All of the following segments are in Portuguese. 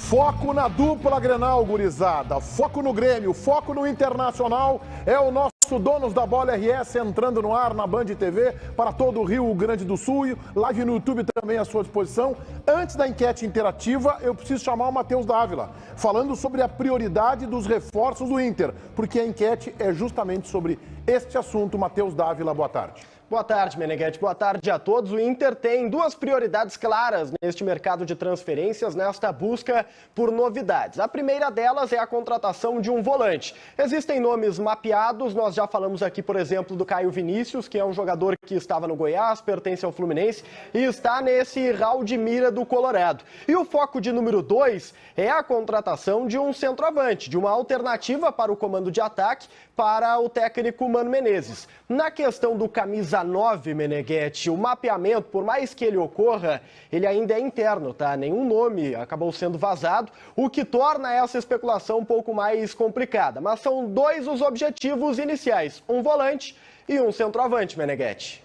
Foco na dupla Grenal, gurizada. Foco no Grêmio, foco no Internacional. É o nosso Donos da Bola RS entrando no ar na Band TV para todo o Rio Grande do Sul. Live no YouTube também à sua disposição. Antes da enquete interativa, eu preciso chamar o Matheus Dávila, falando sobre a prioridade dos reforços do Inter, porque a enquete é justamente sobre este assunto. Matheus Dávila, boa tarde. Boa tarde, Meneghetti. Boa tarde a todos. O Inter tem duas prioridades claras neste mercado de transferências, nesta busca por novidades. A primeira delas é a contratação de um volante. Existem nomes mapeados, nós já falamos aqui, por exemplo, do Caio Vinícius, que é um jogador que estava no Goiás, pertence ao Fluminense e está nesse hall de mira do Colorado. E o foco de número 2 é a contratação de um centroavante, de uma alternativa para o comando de ataque para o técnico Mano Menezes. Na questão do camisa 9, Meneghetti, o mapeamento, por mais que ele ocorra, ele ainda é interno, tá? Nenhum nome acabou sendo vazado, o que torna essa especulação um pouco mais complicada. Mas são dois os objetivos iniciais, um volante e um centroavante, Meneghetti.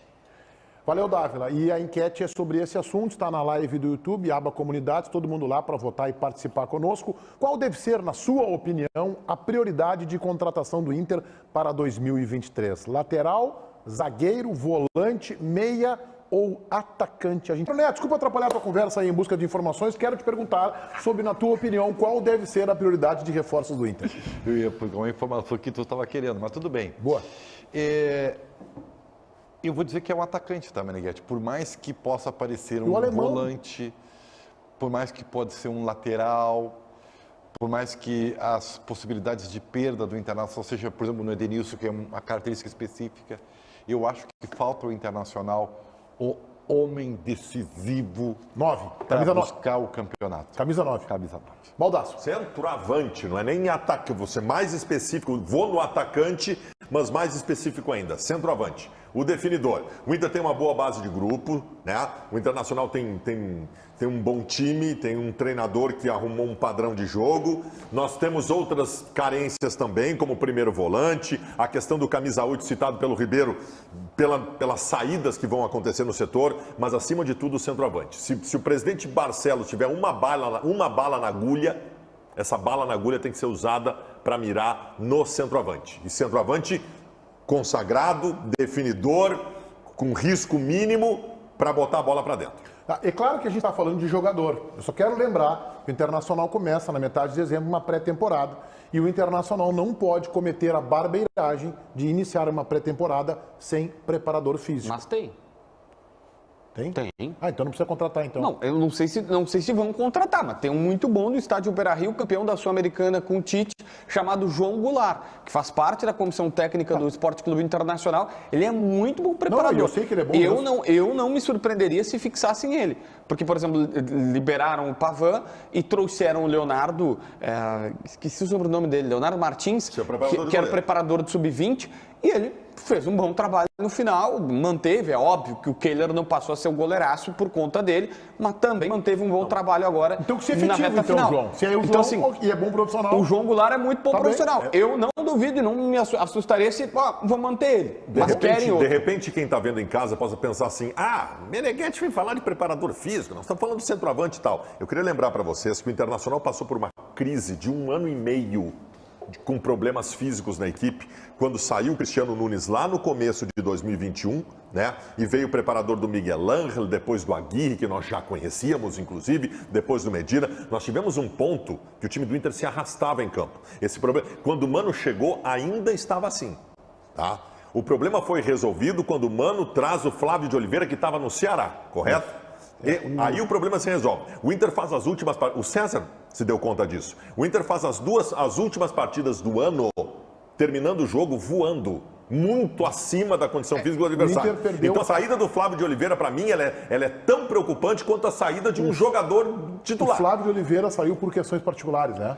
Valeu, Dávila. E a enquete é sobre esse assunto, está na live do YouTube, aba Comunidades, todo mundo lá para votar e participar conosco. Qual deve ser, na sua opinião, a prioridade de contratação do Inter para 2023? Lateral, zagueiro, volante, meia ou atacante? Neto, desculpa atrapalhar a tua conversa aí em busca de informações. Quero te perguntar sobre, na tua opinião, qual deve ser a prioridade de reforços do Inter? Eu ia pegar uma informação que tu estava querendo, mas tudo bem. Boa. Eu vou dizer que é um atacante, tá, Meneghetti? Por mais que possa aparecer um volante, por mais que pode ser um lateral, por mais que as possibilidades de perda do Internacional seja, por exemplo, no Edenilson, que é uma característica específica, eu acho que falta ao Internacional o homem decisivo 9, para buscar o campeonato. Camisa 9. Camisa 9. Baldasso. Centroavante, não é nem ataque, você mais específico, vou no atacante, mas mais específico ainda, centroavante. O definidor. O Inter tem uma boa base de grupo, né? O Internacional tem um bom time, tem um treinador que arrumou um padrão de jogo. Nós temos outras carências também, como o primeiro volante, a questão do camisa 8 citado pelo Ribeiro, pelas saídas que vão acontecer no setor, mas acima de tudo o centroavante. Se o presidente Barcelos tiver uma bala na agulha, essa bala na agulha tem que ser usada para mirar no centroavante. E centroavante consagrado, definidor, com risco mínimo para botar a bola para dentro. É claro que a gente está falando de jogador. Eu só quero lembrar que o Internacional começa na metade de dezembro uma pré-temporada e o Internacional não pode cometer a barbeiragem de iniciar uma pré-temporada sem preparador físico. Mas tem. Tem? Tem. Ah, então não precisa contratar, então. Não, eu não sei se vão contratar, mas tem um muito bom no estádio Beira-Rio, campeão da Sul-Americana com o Tite, chamado João Goulart, que faz parte da comissão técnica do Esporte Clube Internacional. Ele é muito bom preparador. Não, eu sei que ele é bom. Eu não me surpreenderia se fixassem ele. Porque, por exemplo, liberaram o Pavan e trouxeram o Leonardo, esqueci o sobrenome dele, Leonardo Martins, que era preparador do Sub-20, e ele fez um bom trabalho no final, manteve, é óbvio que o Kehler não passou a ser o goleiraço por conta dele, mas também manteve um bom trabalho agora então, que se efetivo, na reta então, final. João. Se é o João, então, assim, e é bom profissional. O João Goulart é muito bom profissional. Bem. Eu não duvido e não me assustaria se vou manter ele. De repente, quem está vendo em casa possa pensar assim, Meneghetti vem falar de preparador físico, nós estamos falando de centroavante e tal. Eu queria lembrar para vocês que o Internacional passou por uma crise de 1 ano e meio com problemas físicos na equipe, quando saiu o Cristiano Nunes lá no começo de 2021, né? E veio o preparador do Miguel Ángel, depois do Aguirre, que nós já conhecíamos, inclusive, depois do Medina. Nós tivemos um ponto que o time do Inter se arrastava em campo. Esse problema, quando o Mano chegou, ainda estava assim, tá? O problema foi resolvido quando o Mano traz o Flávio de Oliveira, que estava no Ceará, correto? Aí o problema se resolve. O Inter faz as últimas partidas. O César se deu conta disso. O Inter faz as últimas partidas do ano, terminando o jogo voando. Muito acima da condição física do adversário. Então a saída do Flávio de Oliveira, para mim, ela é tão preocupante quanto a saída de um jogador titular. O Flávio de Oliveira saiu por questões particulares, né?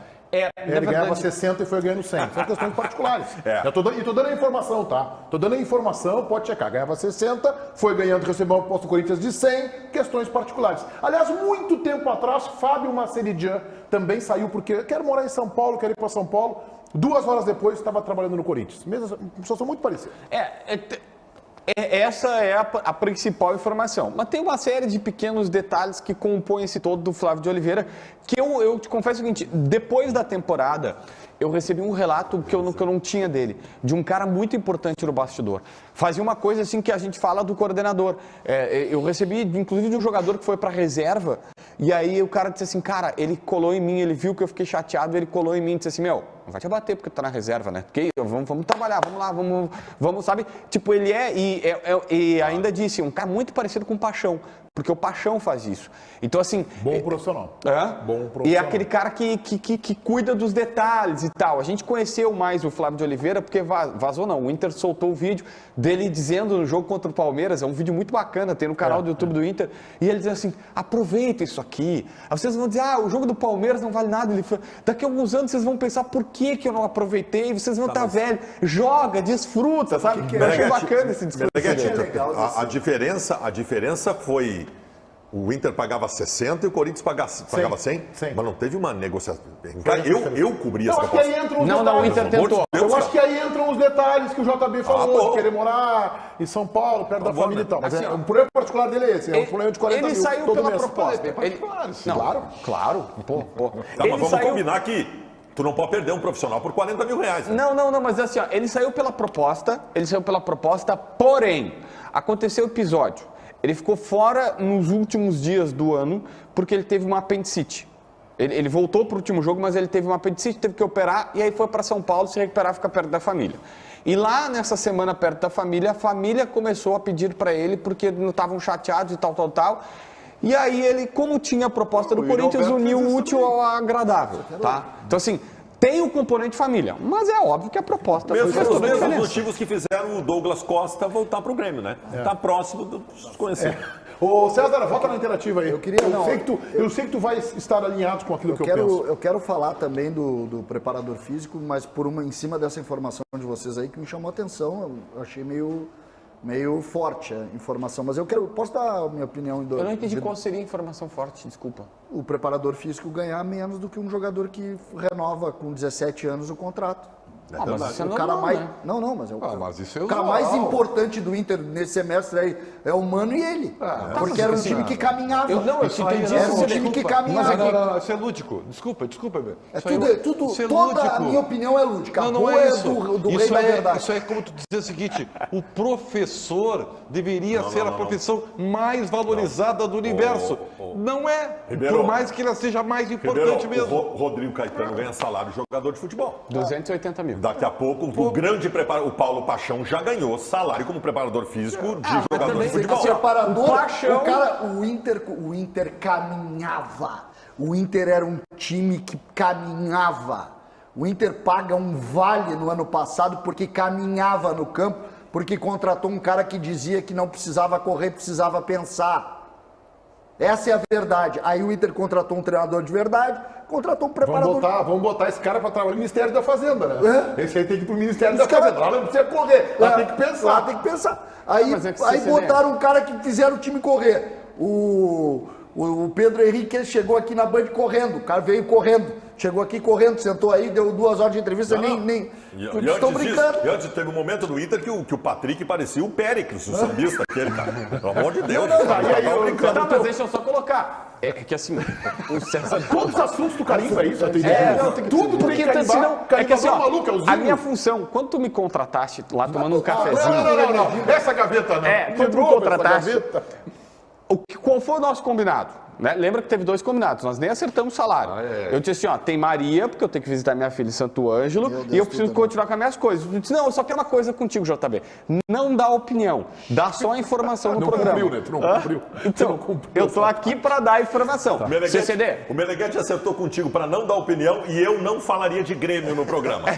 Ele ganhava 60 e foi ganhando 100. São questões particulares. Eu tô dando a informação, tá? Tô dando a informação, pode checar. Ganhava 60, foi ganhando, recebeu uma proposta do Corinthians de 100, questões particulares. Aliás, muito tempo atrás, Fábio Maceridian também saiu porque quer morar em São Paulo, quer ir para São Paulo. 2 horas depois, estava trabalhando no Corinthians. Mesmo, uma situação muito parecida. Essa é a principal informação. Mas tem uma série de pequenos detalhes que compõem esse todo do Flávio de Oliveira, que eu te confesso o seguinte, depois da temporada, eu recebi um relato que eu não tinha dele, de um cara muito importante no bastidor. Fazia uma coisa assim que a gente fala do coordenador. Eu recebi, inclusive, de um jogador que foi para reserva, e aí o cara disse assim, cara, ele colou em mim, ele viu que eu fiquei chateado, ele colou em mim e disse assim, meu, não vai te abater porque tu tá na reserva, né? Porque vamos trabalhar, vamos lá, vamos, sabe? Tipo, ele e ainda disse, um cara muito parecido com o Paixão, porque o Paixão faz isso. Então, assim... Bom profissional. Bom profissional. E é aquele cara que cuida dos detalhes e tal. A gente conheceu mais o Flávio de Oliveira, porque vazou não, o Inter soltou o vídeo dele dizendo no jogo contra o Palmeiras, é um vídeo muito bacana, tem no canal do YouTube do Inter, e ele diz assim, aproveita isso aqui. Aí vocês vão dizer, o jogo do Palmeiras não vale nada. Ele falou, daqui a alguns anos vocês vão pensar, por que eu não aproveitei? Vocês vão estar velho, joga, desfruta, sabe? Eu achei bacana esse discurso. A diferença foi... O Inter pagava 60 e o Corinthians pagava 100, mas não teve uma negociação. Eu cobri essa proposta. Não, o Inter tentou. Eu acho que aí entram os detalhes que o JB falou, de querer morar em São Paulo, perto da família e tal. Mas o problema particular dele é esse, é um problema de 40 mil. Ele saiu pela proposta. Claro. Mas vamos combinar que tu não pode perder um profissional por 40 mil reais. Né? Não, mas assim, ele saiu pela proposta, porém, aconteceu o episódio. Ele ficou fora nos últimos dias do ano porque ele teve uma apendicite. Ele voltou para o último jogo, mas ele teve uma apendicite, teve que operar e aí foi para São Paulo se recuperar, ficar perto da família. E lá nessa semana perto da família, a família começou a pedir para ele porque não estavam chateados e tal. E aí ele, como tinha a proposta do Corinthians, uniu o útil ao agradável, tá? Então assim, tem o componente família, mas é óbvio que a proposta foi os mesmos motivos que fizeram o Douglas Costa voltar para o Grêmio, né? Tá próximo dos conhecidos. Ô César, volta na interativa aí. Eu sei que tu vai estar alinhado com aquilo que eu penso. Eu quero falar também do preparador físico, mas em cima dessa informação de vocês aí que me chamou a atenção, eu achei meio forte a informação, mas posso dar a minha opinião? Eu não entendi qual seria a informação forte, desculpa. O preparador físico ganhar menos do que um jogador que renova com 17 anos o contrato. Mas isso é o normal, cara mais... né? Não, mas mas isso é o cara mais importante do Inter nesse semestre aí é o Mano e ele. Porque era um time que caminhava. Eu te entendi. Era um time que caminhava. Não, isso é lúdico. Desculpa, meu. Toda a minha opinião é lúdica. Não é isso. Do rei da verdade. Isso é como tu dizer o seguinte, o professor deveria ser a profissão mais valorizada do universo. Não é. Por mais que ela seja mais importante mesmo. O Rodrigo Caetano ganha salário de jogador de futebol. 280 mil. Daqui a pouco, o grande preparador, o Paulo Paixão, já ganhou salário como preparador físico de jogador de futebol. O Inter caminhava. O Inter era um time que caminhava. O Inter paga um vale no ano passado porque caminhava no campo, porque contratou um cara que dizia que não precisava correr, precisava pensar. Essa é a verdade. Aí o Inter contratou um treinador de verdade, contratou um preparador. Vamos botar esse cara para trabalhar no Ministério da Fazenda, né? Esse aí tem que ir pro Ministério da Fazenda. Lá não precisa correr, lá tem que pensar. Aí botaram um cara que fizeram o time correr. O Pedro Henrique chegou aqui na Band correndo. O cara veio correndo. Chegou aqui correndo, sentou aí, deu 2 horas de entrevista, nem estão brincando. E antes teve um momento do Inter que o Patrick parecia o Péricles, o sambista aquele, cara. Pelo amor de Deus. Mas deixa eu só colocar. É que assim, o César... Quantos assuntos tu carimba isso? Tudo porque senão... É que assim, a minha função, quando tu me contrataste lá tomando um cafezinho... Não. Essa gaveta não. Quando tu me contrataste... Qual foi o nosso combinado? Né? Lembra que teve 2 combinados, nós nem acertamos o salário. Eu disse assim, tem Maria, porque eu tenho que visitar minha filha em Santo Ângelo, e eu preciso continuar com as minhas coisas. Eu disse, não, eu só quero uma coisa contigo, JB. Não dá opinião, dá só a informação no programa. Tu não cumpriu. Então, eu tô aqui para dar a informação. CCD. O Meneghete acertou contigo para não dar opinião e eu não falaria de Grêmio no programa.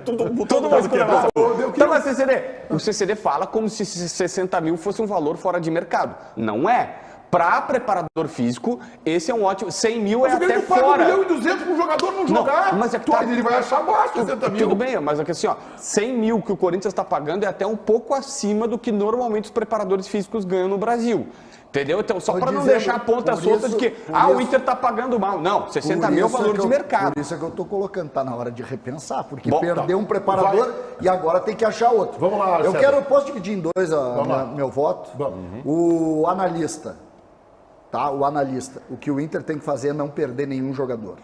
Todo mundo quebrou. Então, mas CCD, o CCD fala como se 60 mil fosse um valor fora de mercado. Não é. Para preparador físico, esse é um ótimo... 100 mil é até fora. Mas o 1.200.000 para um jogador não jogar. Mas ele vai achar baixo 60 mil. Tudo bem, mas é que assim, 100 mil que o Corinthians está pagando é até um pouco acima do que normalmente os preparadores físicos ganham no Brasil. Entendeu? Então, só para não deixar a ponta solta de que o Inter está pagando mal. Não, 60 mil é o valor de mercado. Por isso é que eu estou colocando, está na hora de repensar, porque perdeu um preparador e agora tem que achar outro. Vamos lá, eu posso dividir em dois meu voto? O analista, tá? O analista, o que o Inter tem que fazer é não perder nenhum jogador.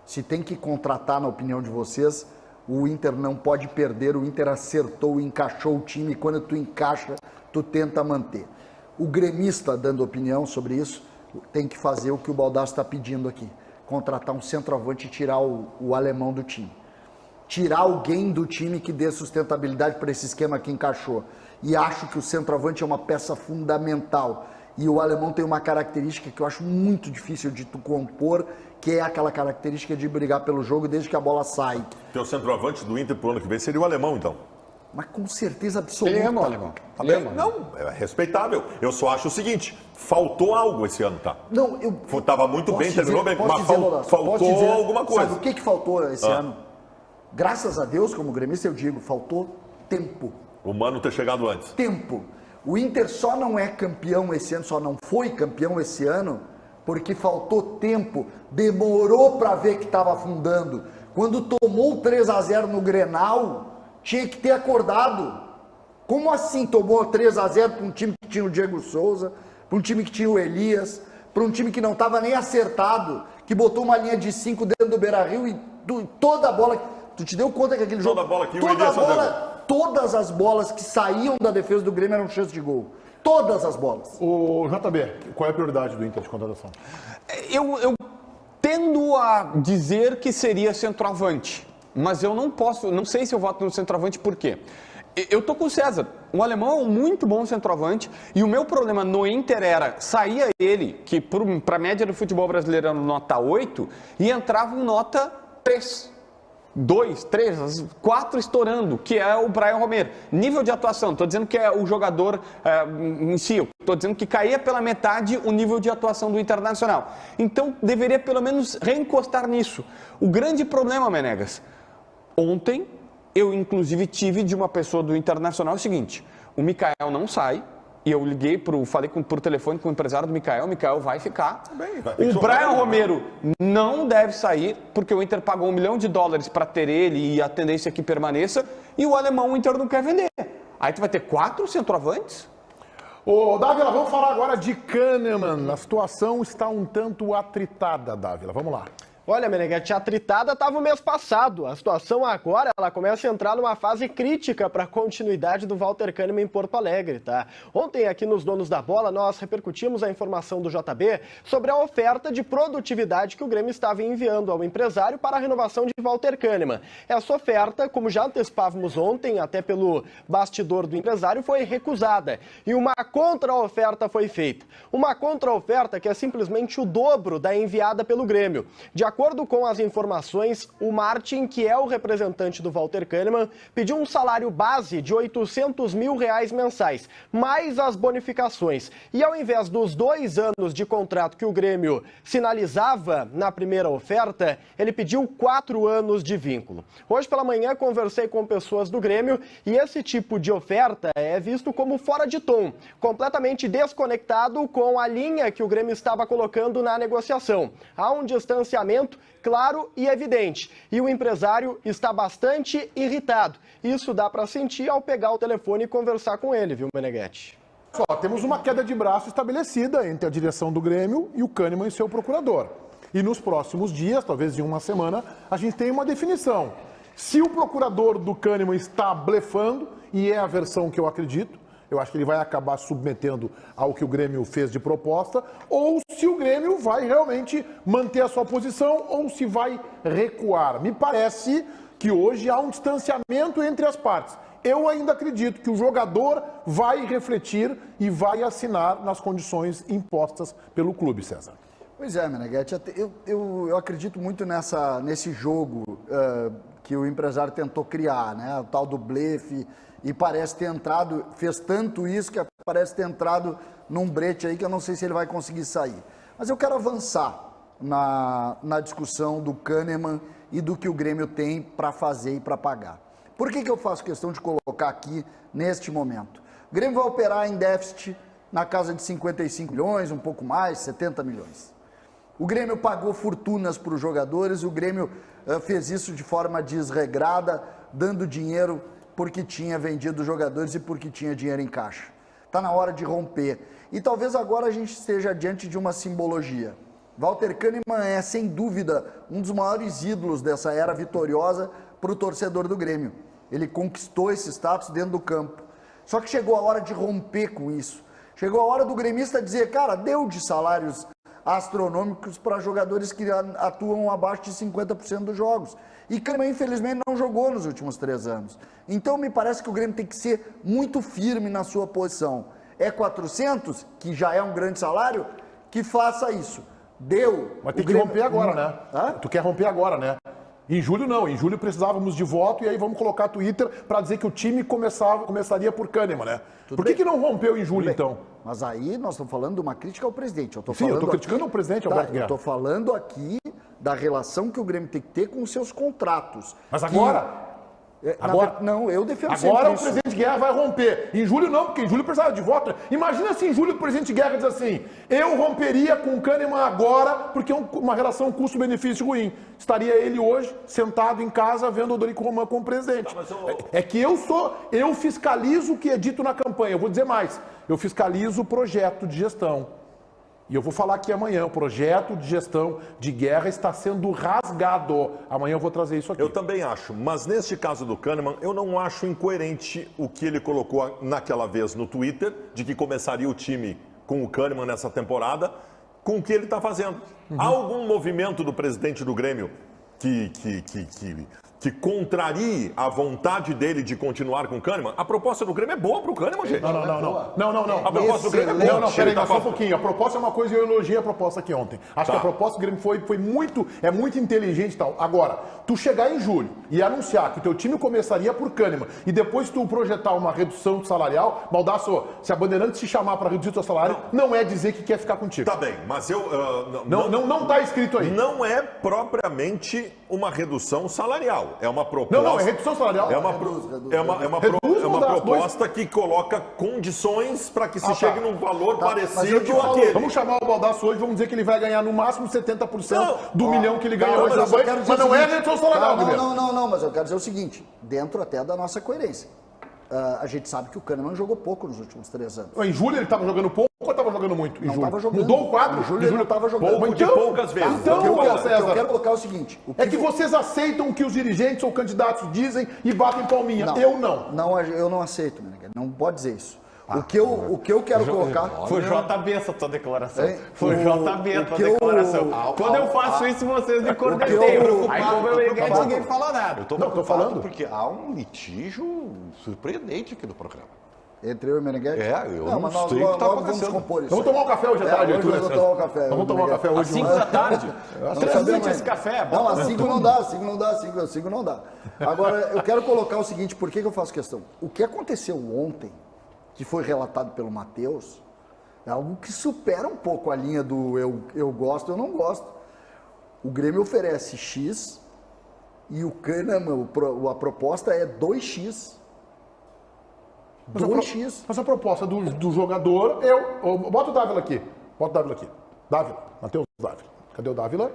Se tem que contratar, na opinião de vocês, o Inter não pode perder, o Inter acertou, encaixou o time, quando tu encaixa, tu tenta manter. O gremista, dando opinião sobre isso, tem que fazer o que o Baldasso está pedindo aqui. Contratar um centroavante e tirar o alemão do time. Tirar alguém do time que dê sustentabilidade para esse esquema que encaixou. E acho que o centroavante é uma peça fundamental. E o alemão tem uma característica que eu acho muito difícil de tu compor, que é aquela característica de brigar pelo jogo desde que a bola sai. Teu centroavante do Inter pro ano que vem seria o alemão, então? Mas com certeza absoluta. Ele ama o alemão. Não, é respeitável. Eu só acho o seguinte, faltou algo esse ano, tá? Não, Tava muito bem, terminou bem, mas faltou alguma coisa. Sabe o que faltou esse ano? Graças a Deus, como gremista eu digo, faltou tempo. O Mano ter chegado antes. Tempo. O Inter só não é campeão esse ano, só não foi campeão esse ano, porque faltou tempo. Demorou para ver que estava afundando. Quando tomou 3-0 no Grenal, tinha que ter acordado. Como assim tomou 3-0 para um time que tinha o Diego Souza, para um time que tinha o Elias, para um time que não estava nem acertado, que botou uma linha de 5 dentro do Beira-Rio e toda a bola... Tu te deu conta que aquele jogo... Todas as bolas que saíam da defesa do Grêmio eram chance de gol. Todas as bolas. O JB, qual é a prioridade do Inter de contratação? Eu tendo a dizer que seria centroavante, mas eu não sei se eu voto no centroavante por quê? Eu tô com o César, o alemão é um muito bom centroavante e o meu problema no Inter era, saía ele, que para a média do futebol brasileiro era nota 8, e entrava um nota 3. 2, 3, 4 estourando, que é o Brian Romero. Nível de atuação, estou dizendo que é o jogador em si, estou dizendo que caía pela metade o nível de atuação do Internacional. Então, deveria pelo menos reencostar nisso. O grande problema, Menegas, ontem eu inclusive tive de uma pessoa do Internacional o seguinte, o Mikael não sai, e eu falei por telefone com o empresário do Mikael, o Mikael vai ficar. O Brian Romero não deve sair, porque o Inter pagou $1 milhão para ter ele e a tendência é que permaneça, e o alemão o Inter não quer vender. Aí tu vai ter 4 centroavantes? Ô, Dávila, vamos falar agora de Kahneman. A situação está um tanto atritada, Dávila. Vamos lá. Olha, Meneghetti, a atritada estava o mês passado. A situação agora, ela começa a entrar numa fase crítica para a continuidade do Walter Kahneman em Porto Alegre, tá? Ontem, aqui nos Donos da Bola, nós repercutimos a informação do JB sobre a oferta de produtividade que o Grêmio estava enviando ao empresário para a renovação de Walter Kahneman. Essa oferta, como já antecipávamos ontem, até pelo bastidor do empresário, foi recusada. E uma contra-oferta foi feita. Uma contra-oferta que é simplesmente o dobro da enviada pelo Grêmio. De acordo com as informações, o Martin, que é o representante do Walter Kahneman, pediu um salário base de R$800 mil mensais, mais as bonificações. E ao invés dos 2 anos de contrato que o Grêmio sinalizava na primeira oferta, ele pediu 4 anos de vínculo. Hoje pela manhã conversei com pessoas do Grêmio e esse tipo de oferta é visto como fora de tom, completamente desconectado com a linha que o Grêmio estava colocando na negociação. Há um distanciamento claro e evidente. E o empresário está bastante irritado. Isso dá para sentir ao pegar o telefone e conversar com ele, viu, Meneghetti? Só temos uma queda de braço estabelecida entre a direção do Grêmio e o Kahneman e seu procurador. E nos próximos dias, talvez em uma semana, a gente tem uma definição. Se o procurador do Kahneman está blefando, e é a versão que eu acredito, eu acho que ele vai acabar submetendo ao que o Grêmio fez de proposta, ou se o Grêmio vai realmente manter a sua posição, ou se vai recuar. Me parece que hoje há um distanciamento entre as partes. Eu ainda acredito que o jogador vai refletir e vai assinar nas condições impostas pelo clube, César. Pois é, Meneghetti, eu acredito muito nesse jogo que o empresário tentou criar, né? O tal do blefe. E parece ter entrado, fez tanto isso que parece ter entrado num brete aí que eu não sei se ele vai conseguir sair. Mas eu quero avançar na discussão do Kahneman e do que o Grêmio tem para fazer e para pagar. Por que eu faço questão de colocar aqui neste momento? O Grêmio vai operar em déficit na casa de 55 milhões, um pouco mais, 70 milhões. O Grêmio pagou fortunas para os jogadores, o Grêmio fez isso de forma desregrada, dando dinheiro porque tinha vendido jogadores e porque tinha dinheiro em caixa. Está na hora de romper. E talvez agora a gente esteja diante de uma simbologia. Walter Kahneman é, sem dúvida, um dos maiores ídolos dessa era vitoriosa para o torcedor do Grêmio. Ele conquistou esse status dentro do campo. Só que chegou a hora de romper com isso. Chegou a hora do gremista dizer, cara, deu de salários astronômicos para jogadores que atuam abaixo de 50% dos jogos. E Kahneman, infelizmente, não jogou nos últimos 3 anos. Então, me parece que o Grêmio tem que ser muito firme na sua posição. É 400, que já é um grande salário, que faça isso. Deu. Mas tem que romper agora, né? Hã? Tu quer romper agora, né? Em julho não, em julho precisávamos de voto e aí vamos colocar Twitter para dizer que o time começaria por Kahneman, né? Por que não rompeu em julho, então? Mas aí nós estamos falando de uma crítica ao presidente. Eu Sim, eu estou criticando o presidente Alberto Guerra. Eu estou falando aqui da relação que o Grêmio tem que ter com os seus contratos. Mas agora... Não, eu defendo agora isso. O presidente Guerra vai romper. Em julho não, porque em julho precisava de voto. Imagina se em julho o presidente Guerra diz assim, eu romperia com o Kahneman agora porque é uma relação custo-benefício ruim. Estaria ele hoje sentado em casa vendo o Dorico Roman como presidente. É que eu fiscalizo o que é dito na campanha. Eu vou dizer mais, eu fiscalizo o projeto de gestão. E eu vou falar aqui amanhã, o projeto de gestão de Guerra está sendo rasgado. Amanhã eu vou trazer isso aqui. Eu também acho, mas neste caso do Kahneman, eu não acho incoerente o que ele colocou naquela vez no Twitter, de que começaria o time com o Kahneman nessa temporada, com o que ele está fazendo. Há algum movimento do presidente do Grêmio que contrarie a vontade dele de continuar com o Kahneman? A proposta do Grêmio é boa pro Kahneman, gente. Não. A proposta do Grêmio é boa. Não, peraí, só um pouquinho. A proposta é uma coisa e eu elogiei a proposta aqui ontem. Acho que a proposta do Grêmio foi muito inteligente e tal. Agora, tu chegar em julho e anunciar que o teu time começaria por Kahneman e depois tu projetar uma redução salarial, Baldasso, se a Bandeirante se chamar para reduzir o teu salário, não é dizer que quer ficar contigo. Tá bem, mas eu... Não tá escrito aí. Não é propriamente uma redução salarial. É uma proposta... Não, é redução salarial. É uma proposta que coloca condições para que se chegue num valor parecido àquele. Vamos chamar o Baldasso hoje, vamos dizer que ele vai ganhar no máximo 70% do milhão que ele ganha hoje. Mas não é redução salarial, Não, mas eu quero dizer o seguinte, dentro até da nossa coerência. A gente sabe que o Kahneman jogou pouco nos últimos 3 anos. Em julho ele estava jogando pouco ou estava jogando muito? Não estava jogando. Mudou o quadro? Em julho ele não estava jogando. Pouco de poucas vezes. Então, o que eu quero colocar é o seguinte. É que vocês aceitam o que os dirigentes ou candidatos dizem e batem palminha. Eu não. Eu não aceito, Meneghete. Não pode dizer isso. O que eu quero colocar... Foi JB essa tua declaração. Foi JB a tua declaração. Quando eu faço isso, vocês me corneteiam. Aí como eu Meneghete, ninguém fala nada. Eu estou falando porque há um litígio surpreendente aqui no programa. Entre eu e o Meneghete? Eu não sei o que está acontecendo. Vamos compor isso. Vamos tomar um café hoje à tarde, Arthur. Vamos tomar um café. Vamos tomar um café hoje. Às 5 da tarde? Transmite esse café. Não, às 5 não dá, 5 não dá. Agora, eu quero colocar o seguinte, por que eu faço questão? O que aconteceu ontem, que foi relatado pelo Matheus, é algo que supera um pouco a linha do eu gosto, eu não gosto. O Grêmio oferece X e o Kahneman, a proposta é 2X. 2X. Mas a proposta do jogador, bota o Dávila aqui. Dávila, Matheus Dávila. Cadê o Dávila?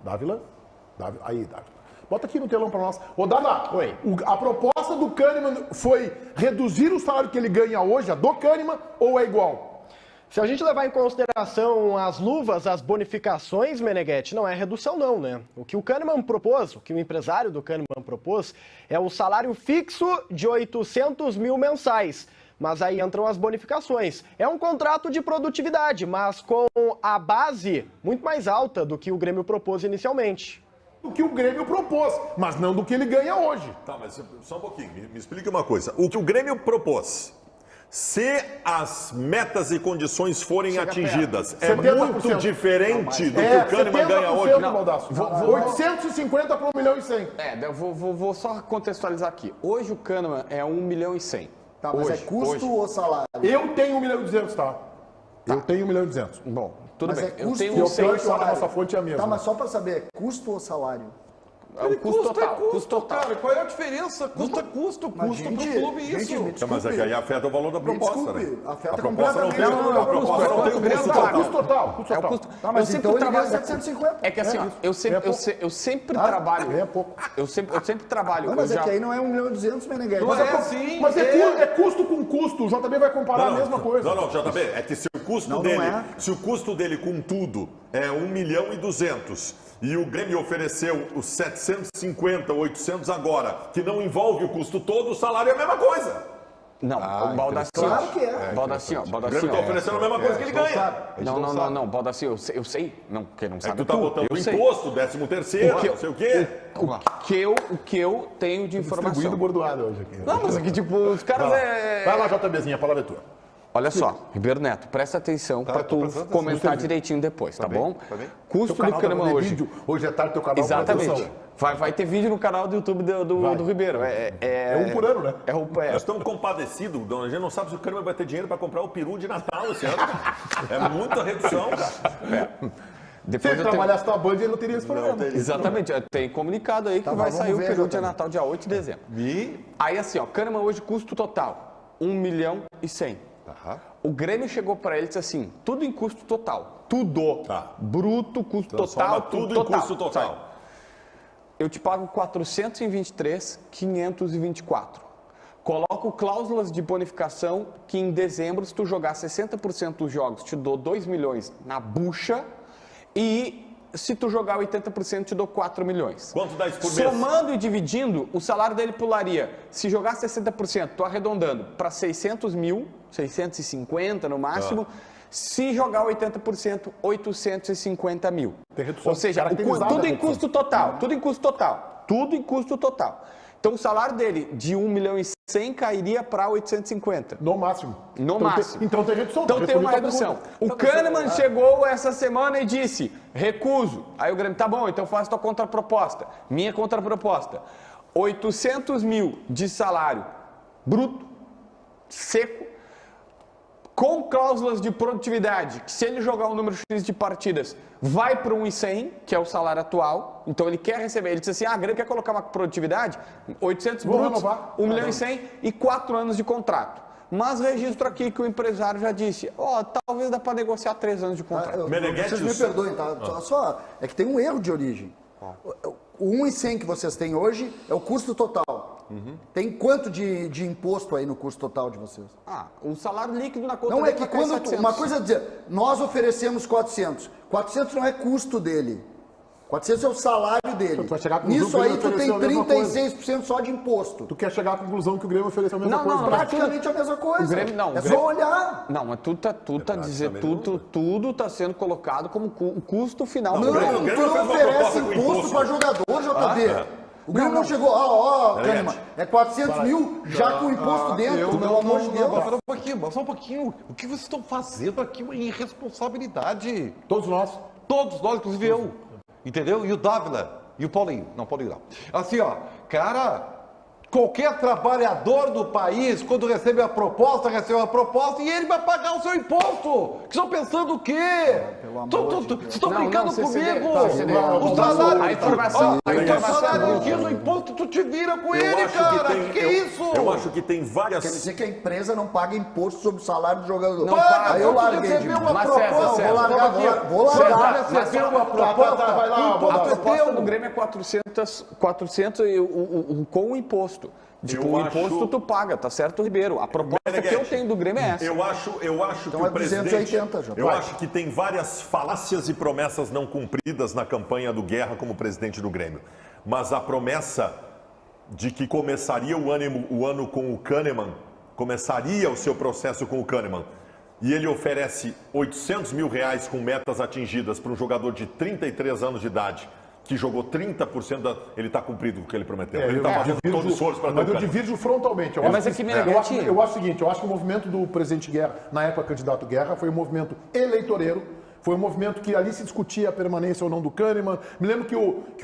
Dávila. Aí, Dávila. Bota aqui no telão para nós. Ô, Dávila, a proposta do Kahneman foi reduzir o salário que ele ganha hoje, a do Kahneman, ou é igual? Se a gente levar em consideração as luvas, as bonificações, Meneghete, não é redução não, né? O que o Kahneman propôs, o que o empresário do Kahneman propôs, é o salário fixo de 800 mil mensais. Mas aí entram as bonificações. É um contrato de produtividade, mas com a base muito mais alta do que o Grêmio propôs inicialmente. Do que o Grêmio propôs, mas não do que ele ganha hoje. Tá, mas só um pouquinho, me explique uma coisa. O que o Grêmio propôs, se as metas e condições forem atingidas, é muito diferente do que o Kahneman ganha hoje. Não, 850 para 1 milhão e 100. Vou só contextualizar aqui. Hoje o Kahneman é 1 milhão e 100. Tá, mas é custo ou salário? Eu tenho 1 milhão e 200, tá? Eu tenho 1 milhão e 200. Bom, tudo mas bem. É custo eu tenho ou salário? A nossa fonte é a mesma. Tá, mas só para saber, é custo ou salário? É o custo total. Custo total. Cara, qual é a diferença? Custo custo pro clube isso. Mas é que aí afeta o valor da proposta, né? Afeta A proposta não tem, completamente. a proposta não tem o custo total. Custo total. Custo É o total. custo. Tá, mas eu então sempre ele ganha trabalho. 750. É que assim, ó, eu sempre trabalho. É pouco. Eu sempre trabalho. Não, mas eu é que aí não é 1.200.000, Meneghete. Não é assim. Mas é custo com custo. O JB vai comparar a mesma coisa. Não, JB, é que se o custo dele com tudo é 1.200.000 e o Grêmio ofereceu os 750, 800 agora, que não envolve o custo todo, o salário é a mesma coisa. Não, o Baldassi. Claro que é. Baldassi, O Grêmio está oferecendo a mesma coisa que ele ganha. Não, Baldassi, eu sei. Não, quem não É sabe. que tu tá botando eu sei. imposto, 13º, não sei o quê. O que eu tenho de informação. Distribuído bordoado hoje aqui. Não, mas aqui, tipo, os caras Vai lá, JBzinha, a palavra é tua. Olha só, Ribeiro Neto, presta atenção para tu comentar direito depois, tá bom? Custo do Kahneman hoje. Hoje é tarde teu canal. Exatamente. Vai ter vídeo no canal do YouTube do Ribeiro. É um por ano, né? Nós estamos compadecidos, a gente não sabe se o Kahneman vai ter dinheiro para comprar o peru de Natal esse ano. É muita redução, cara. Se Depois ele trabalhasse na Band, ele não teria esse problema. Exatamente, tem comunicado aí que vai sair o peru de Natal dia 8 de dezembro. Aí assim, ó, Kahneman hoje custo total, 1.100.000. O Grêmio chegou para ele e disse assim, tudo em custo total, tudo, bruto, custo total, tudo em custo total. Eu te pago 423.524. Coloco cláusulas de bonificação que em dezembro, se tu jogar 60% dos jogos, te dou 2 milhões na bucha e se tu jogar 80%, te dou 4 milhões. Quanto dá isso por mês? Somando e dividindo, o salário dele pularia, se jogar 60%, tô arredondando, para 600 mil, 650 no máximo, se jogar 80%, 850 mil. Ou seja, tudo em custo total, tudo em custo total, tudo em custo total. Então o salário dele de 1.100.000 cairia para 850. No máximo. No máximo. Então tem redução. Então tem uma redução. O Kahneman chegou essa semana e disse, recuso. Aí o Grêmio, tá bom, então faz tua contraproposta. Minha contraproposta. 800 mil de salário bruto, seco, com cláusulas de produtividade, que se ele jogar um número X de partidas, vai para 1.100, que é o salário atual. Então ele quer receber, ele disse assim, Grêmio quer colocar uma produtividade, 800 brutos, 1.100.000 e 4 anos de contrato. Mas registro aqui que o empresário já disse, talvez dá para negociar 3 anos de contrato. Vocês me perdoem, tá? Só é que tem um erro de origem. O 1.100 que vocês têm hoje é o custo total. Tem quanto de imposto aí no custo total de vocês? O salário líquido na conta não é dele que vai cair quando 700. uma coisa é dizer, nós oferecemos 400. 400 não é custo dele. 400 é o salário dele. Tu vai chegar à Nisso conclusão aí que tu ele tem ofereceu a mesma 36% só de imposto. Tu quer chegar à conclusão que o Grêmio ofereceu a mesma coisa? Praticamente a mesma coisa. O Grêmio, não, é só olhar. Não, mas tudo tá sendo colocado como o custo final. Não, tu não oferece imposto para jogador, JB. O Grêmio não chegou, Kahneman, é 400 mil já com o imposto dentro, pelo amor de Deus. Só um pouquinho. O que vocês estão fazendo aqui é uma irresponsabilidade. Todos nós. Todos nós, inclusive eu. Entendeu? E o Dávila. E o Paulinho. Não, Paulinho não. Assim, cara, qualquer trabalhador do país, quando recebe uma proposta e ele vai pagar o seu imposto. Que estão pensando o quê? Vocês estão brincando comigo? O salário. A informação. O salário diz o imposto, tu te vira com ele, cara. Que é isso? Eu acho que tem várias. Quer dizer que a empresa não paga imposto sobre o salário do jogador. Não paga. Aí eu larguei de uma Mas proposta. Vou largar. Recebeu uma proposta. Vai lá, A proposta do Grêmio é 400 com o imposto. Tipo, o imposto tu paga, tá certo, Ribeiro? A proposta que eu tenho do Grêmio é essa. Eu acho Então que é o presidente... 280 já. Eu acho que tem várias falácias e promessas não cumpridas na campanha do Guerra como presidente do Grêmio. Mas a promessa de que começaria o ano com o Kahneman, começaria o seu processo com o Kahneman, e ele oferece 800 mil reais com metas atingidas para um jogador de 33 anos de idade, que jogou 30%, ele está cumprido com o que ele prometeu. Ele está fazendo todo o esforço para ter o Mas eu Kahneman. divirjo frontalmente. Eu acho o seguinte, eu acho que o movimento do presidente Guerra, na época candidato Guerra, foi um movimento eleitoreiro, foi um movimento que ali se discutia a permanência ou não do Kahneman. Me lembro que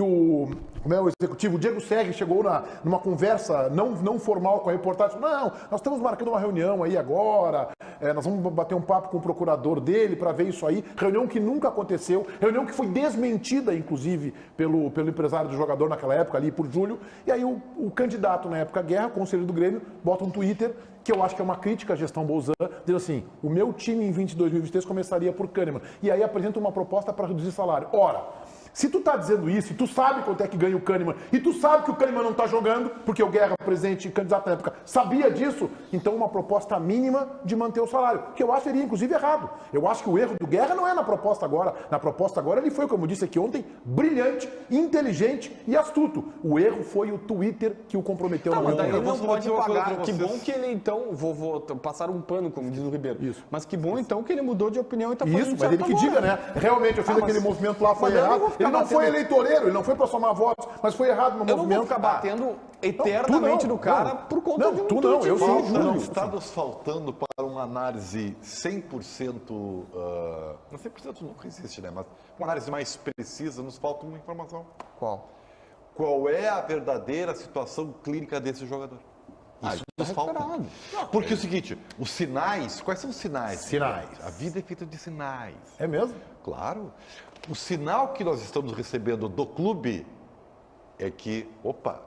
o como é o executivo, o Diego Serri chegou numa conversa não formal com a reportagem, não, nós estamos marcando uma reunião aí agora, nós vamos bater um papo com o procurador dele para ver isso aí, reunião que nunca aconteceu, reunião que foi desmentida, inclusive, pelo empresário do jogador naquela época, ali por Júlio, e aí o candidato na época Guerra, conselheiro do Grêmio, bota um Twitter, que eu acho que é uma crítica à gestão Bolzan, diz assim, o meu time em 2022 começaria por Kahneman, e aí apresenta uma proposta para reduzir salário. Ora, se tu tá dizendo isso, e tu sabe quanto é que ganha o Kahneman, e tu sabe que o Kahneman não tá jogando, porque o Guerra, presidente e candidato na época, sabia disso, então uma proposta mínima de manter o salário, que eu acho seria inclusive errado. Eu acho que o erro do Guerra não é na proposta agora. Na proposta agora ele foi, como eu disse aqui ontem, brilhante, inteligente e astuto. O erro foi o Twitter que o comprometeu. Mas daí eu não vou pode dizer uma coisa pagar. pra Que vocês. bom que ele então, vou passar um pano, como diz o Ribeiro. Isso. Mas que bom então que ele mudou de opinião e tá fazendo Isso, mas certo ele que agora. diga, né? Realmente eu fiz aquele movimento lá, foi mas eu não errado. vou ficar Ele não foi batendo- eleitoreiro, ele não foi para somar votos, mas foi errado no Eu não vou movimento. ficar batendo eternamente Não, tu não, no cara não. por conta Não, de um tu não, tweet eu dele. sim, Falta, Júlio. está nos faltando para uma análise 100%, não 100% nunca existe, né? Mas uma análise mais precisa, nos falta uma informação. Qual? Qual é a verdadeira situação clínica desse jogador? Isso nos falta. recuperado. Porque é o seguinte, os sinais, quais são os sinais? Sinais. A vida é feita de sinais. É mesmo? Claro. O sinal que nós estamos recebendo do clube é que, opa,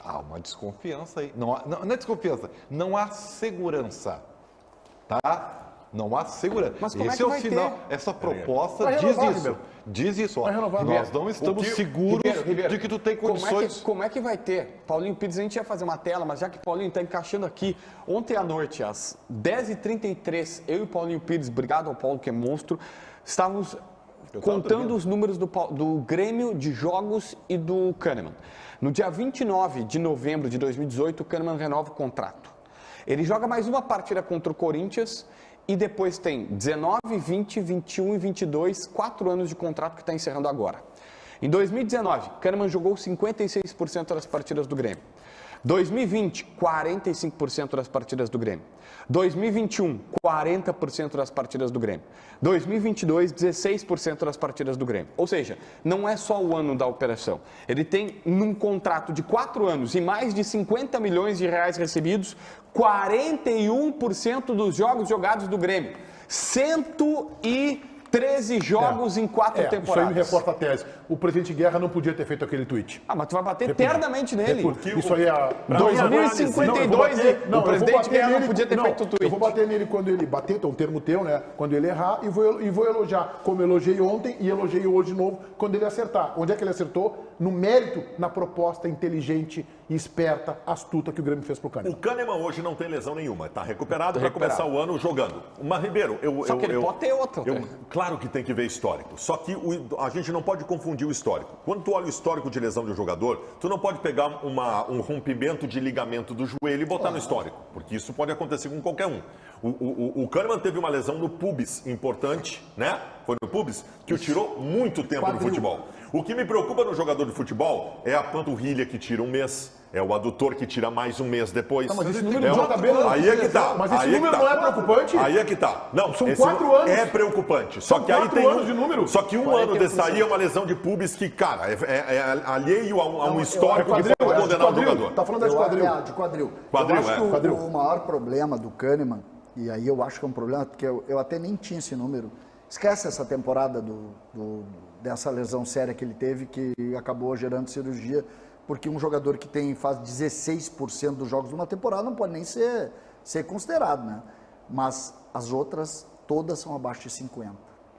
há uma desconfiança aí. Não é desconfiança, não há segurança. Tá? Não há segurança. Mas como é Esse que é o vai sinal. ter? Essa proposta Vai diz renovar, isso. Ribeiro. Diz isso, ó. Vai renovar, Nós Ribeiro. não estamos seguros Ribeiro, de que tu tem condições. Como é que vai ter? Paulinho Pires, a gente ia fazer uma tela, mas já que o Paulinho está encaixando aqui, ontem à noite, às 10h33, eu e o Paulinho Pires, obrigado ao Paulo que é monstro, estávamos contando os números do Grêmio de jogos e do Kahneman. No dia 29 de novembro de 2018, o Kahneman renova o contrato. Ele joga mais uma partida contra o Corinthians e depois tem 19, 20, 21 e 22, 4 anos de contrato que está encerrando agora. Em 2019, Kahneman jogou 56% das partidas do Grêmio. 2020, 45% das partidas do Grêmio. 2021, 40% das partidas do Grêmio. 2022, 16% das partidas do Grêmio. Ou seja, não é só o ano da operação. Ele tem, num contrato de 4 anos e mais de 50 milhões de reais recebidos, 41% dos jogos jogados do Grêmio. 113 jogos em 4 Isso aí temporadas. me reforça a tese. O presidente Guerra não podia ter feito aquele tweet. Ah, mas tu vai bater eternamente nele. Isso aí é... 2052 o presidente Guerra não podia ter feito o tweet. Eu vou bater nele quando ele bater, é um termo teu, né? Quando ele errar, e vou elogiar, como elogiei ontem e elogiei hoje de novo, quando ele acertar. Onde é que ele acertou? No mérito, na proposta inteligente, esperta, astuta que o Grêmio fez pro Kahneman. O Kahneman hoje não tem lesão nenhuma, está recuperado para começar o ano jogando. Mas, Ribeiro, Só que ele pode ter outra. Claro que tem que ver histórico, só que a gente não pode confundir o histórico. Quando tu olha o histórico de lesão de um jogador, tu não pode pegar um rompimento de ligamento do joelho e botar no histórico, porque isso pode acontecer com qualquer um. O Kahneman teve uma lesão no pubis importante, né? Foi no pubis, que o tirou muito tempo no futebol. O que me preocupa no jogador de futebol é a panturrilha que tira um mês, é o adutor que tira mais um mês depois. Mas esse número É do JB não aí é que tá. Mas esse aí é que número tá. não é preocupante? Aí é que tá. Não, São esse 4 anos. É preocupante. Só São que aí 4 tem anos de número. Só que um ano desse aí é uma lesão de pubis que, cara, é alheio a um histórico que pode condenar o jogador. Tá falando de quadril. De quadril. Quadril, eu acho que quadril. o maior problema do Kahneman, e aí eu acho que é um problema, porque eu até nem tinha esse número. Esquece essa temporada dessa lesão séria que ele teve, que acabou gerando cirurgia, porque um jogador que faz 16% dos jogos numa temporada não pode nem ser considerado, né? Mas as outras, todas são abaixo de 50%.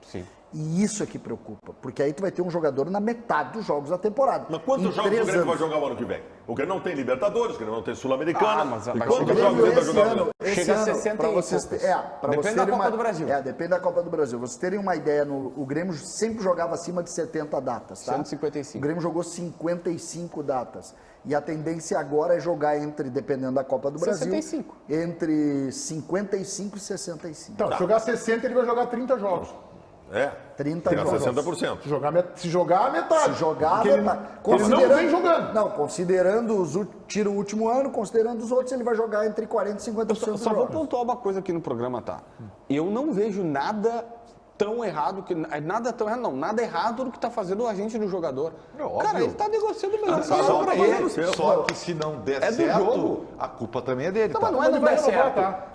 Sim. E isso é que preocupa, porque aí tu vai ter um jogador na metade dos jogos da temporada. Mas quantos Em jogos o 3 Grêmio vai anos. jogar o ano que vem? O Grêmio não tem Libertadores, o Grêmio não tem Sul-Americana. mas E vai quantos chegar jogos ele vai Esse jogar? ano, Chega a 60 para e vocês, poucos. pra Depende vocês da terem Copa do Brasil. Depende da Copa do Brasil. Vocês terem uma ideia, o Grêmio sempre jogava acima de 70 datas, tá? 155. O Grêmio jogou 55 datas. E a tendência agora é jogar dependendo da Copa do Brasil, 65. entre 55 e 65. Então, se jogar 60, ele vai jogar 30 jogos. É. 30 Tira jogos. 60%. Se jogar a metade. Se jogar, Porque ele não vem jogando. Não, considerando tira o último ano, considerando os outros, ele vai jogar entre 40% e 50% dos Só vou jogos. pontuar uma coisa aqui no programa, tá? Eu não vejo nada tão errado, nada tão errado, não, nada errado do que está fazendo o agente do jogador. Cara, ele está negociando o melhor salário para ele. Só que se não der certo, a culpa também é dele. Não, tá? mas não é do der certo.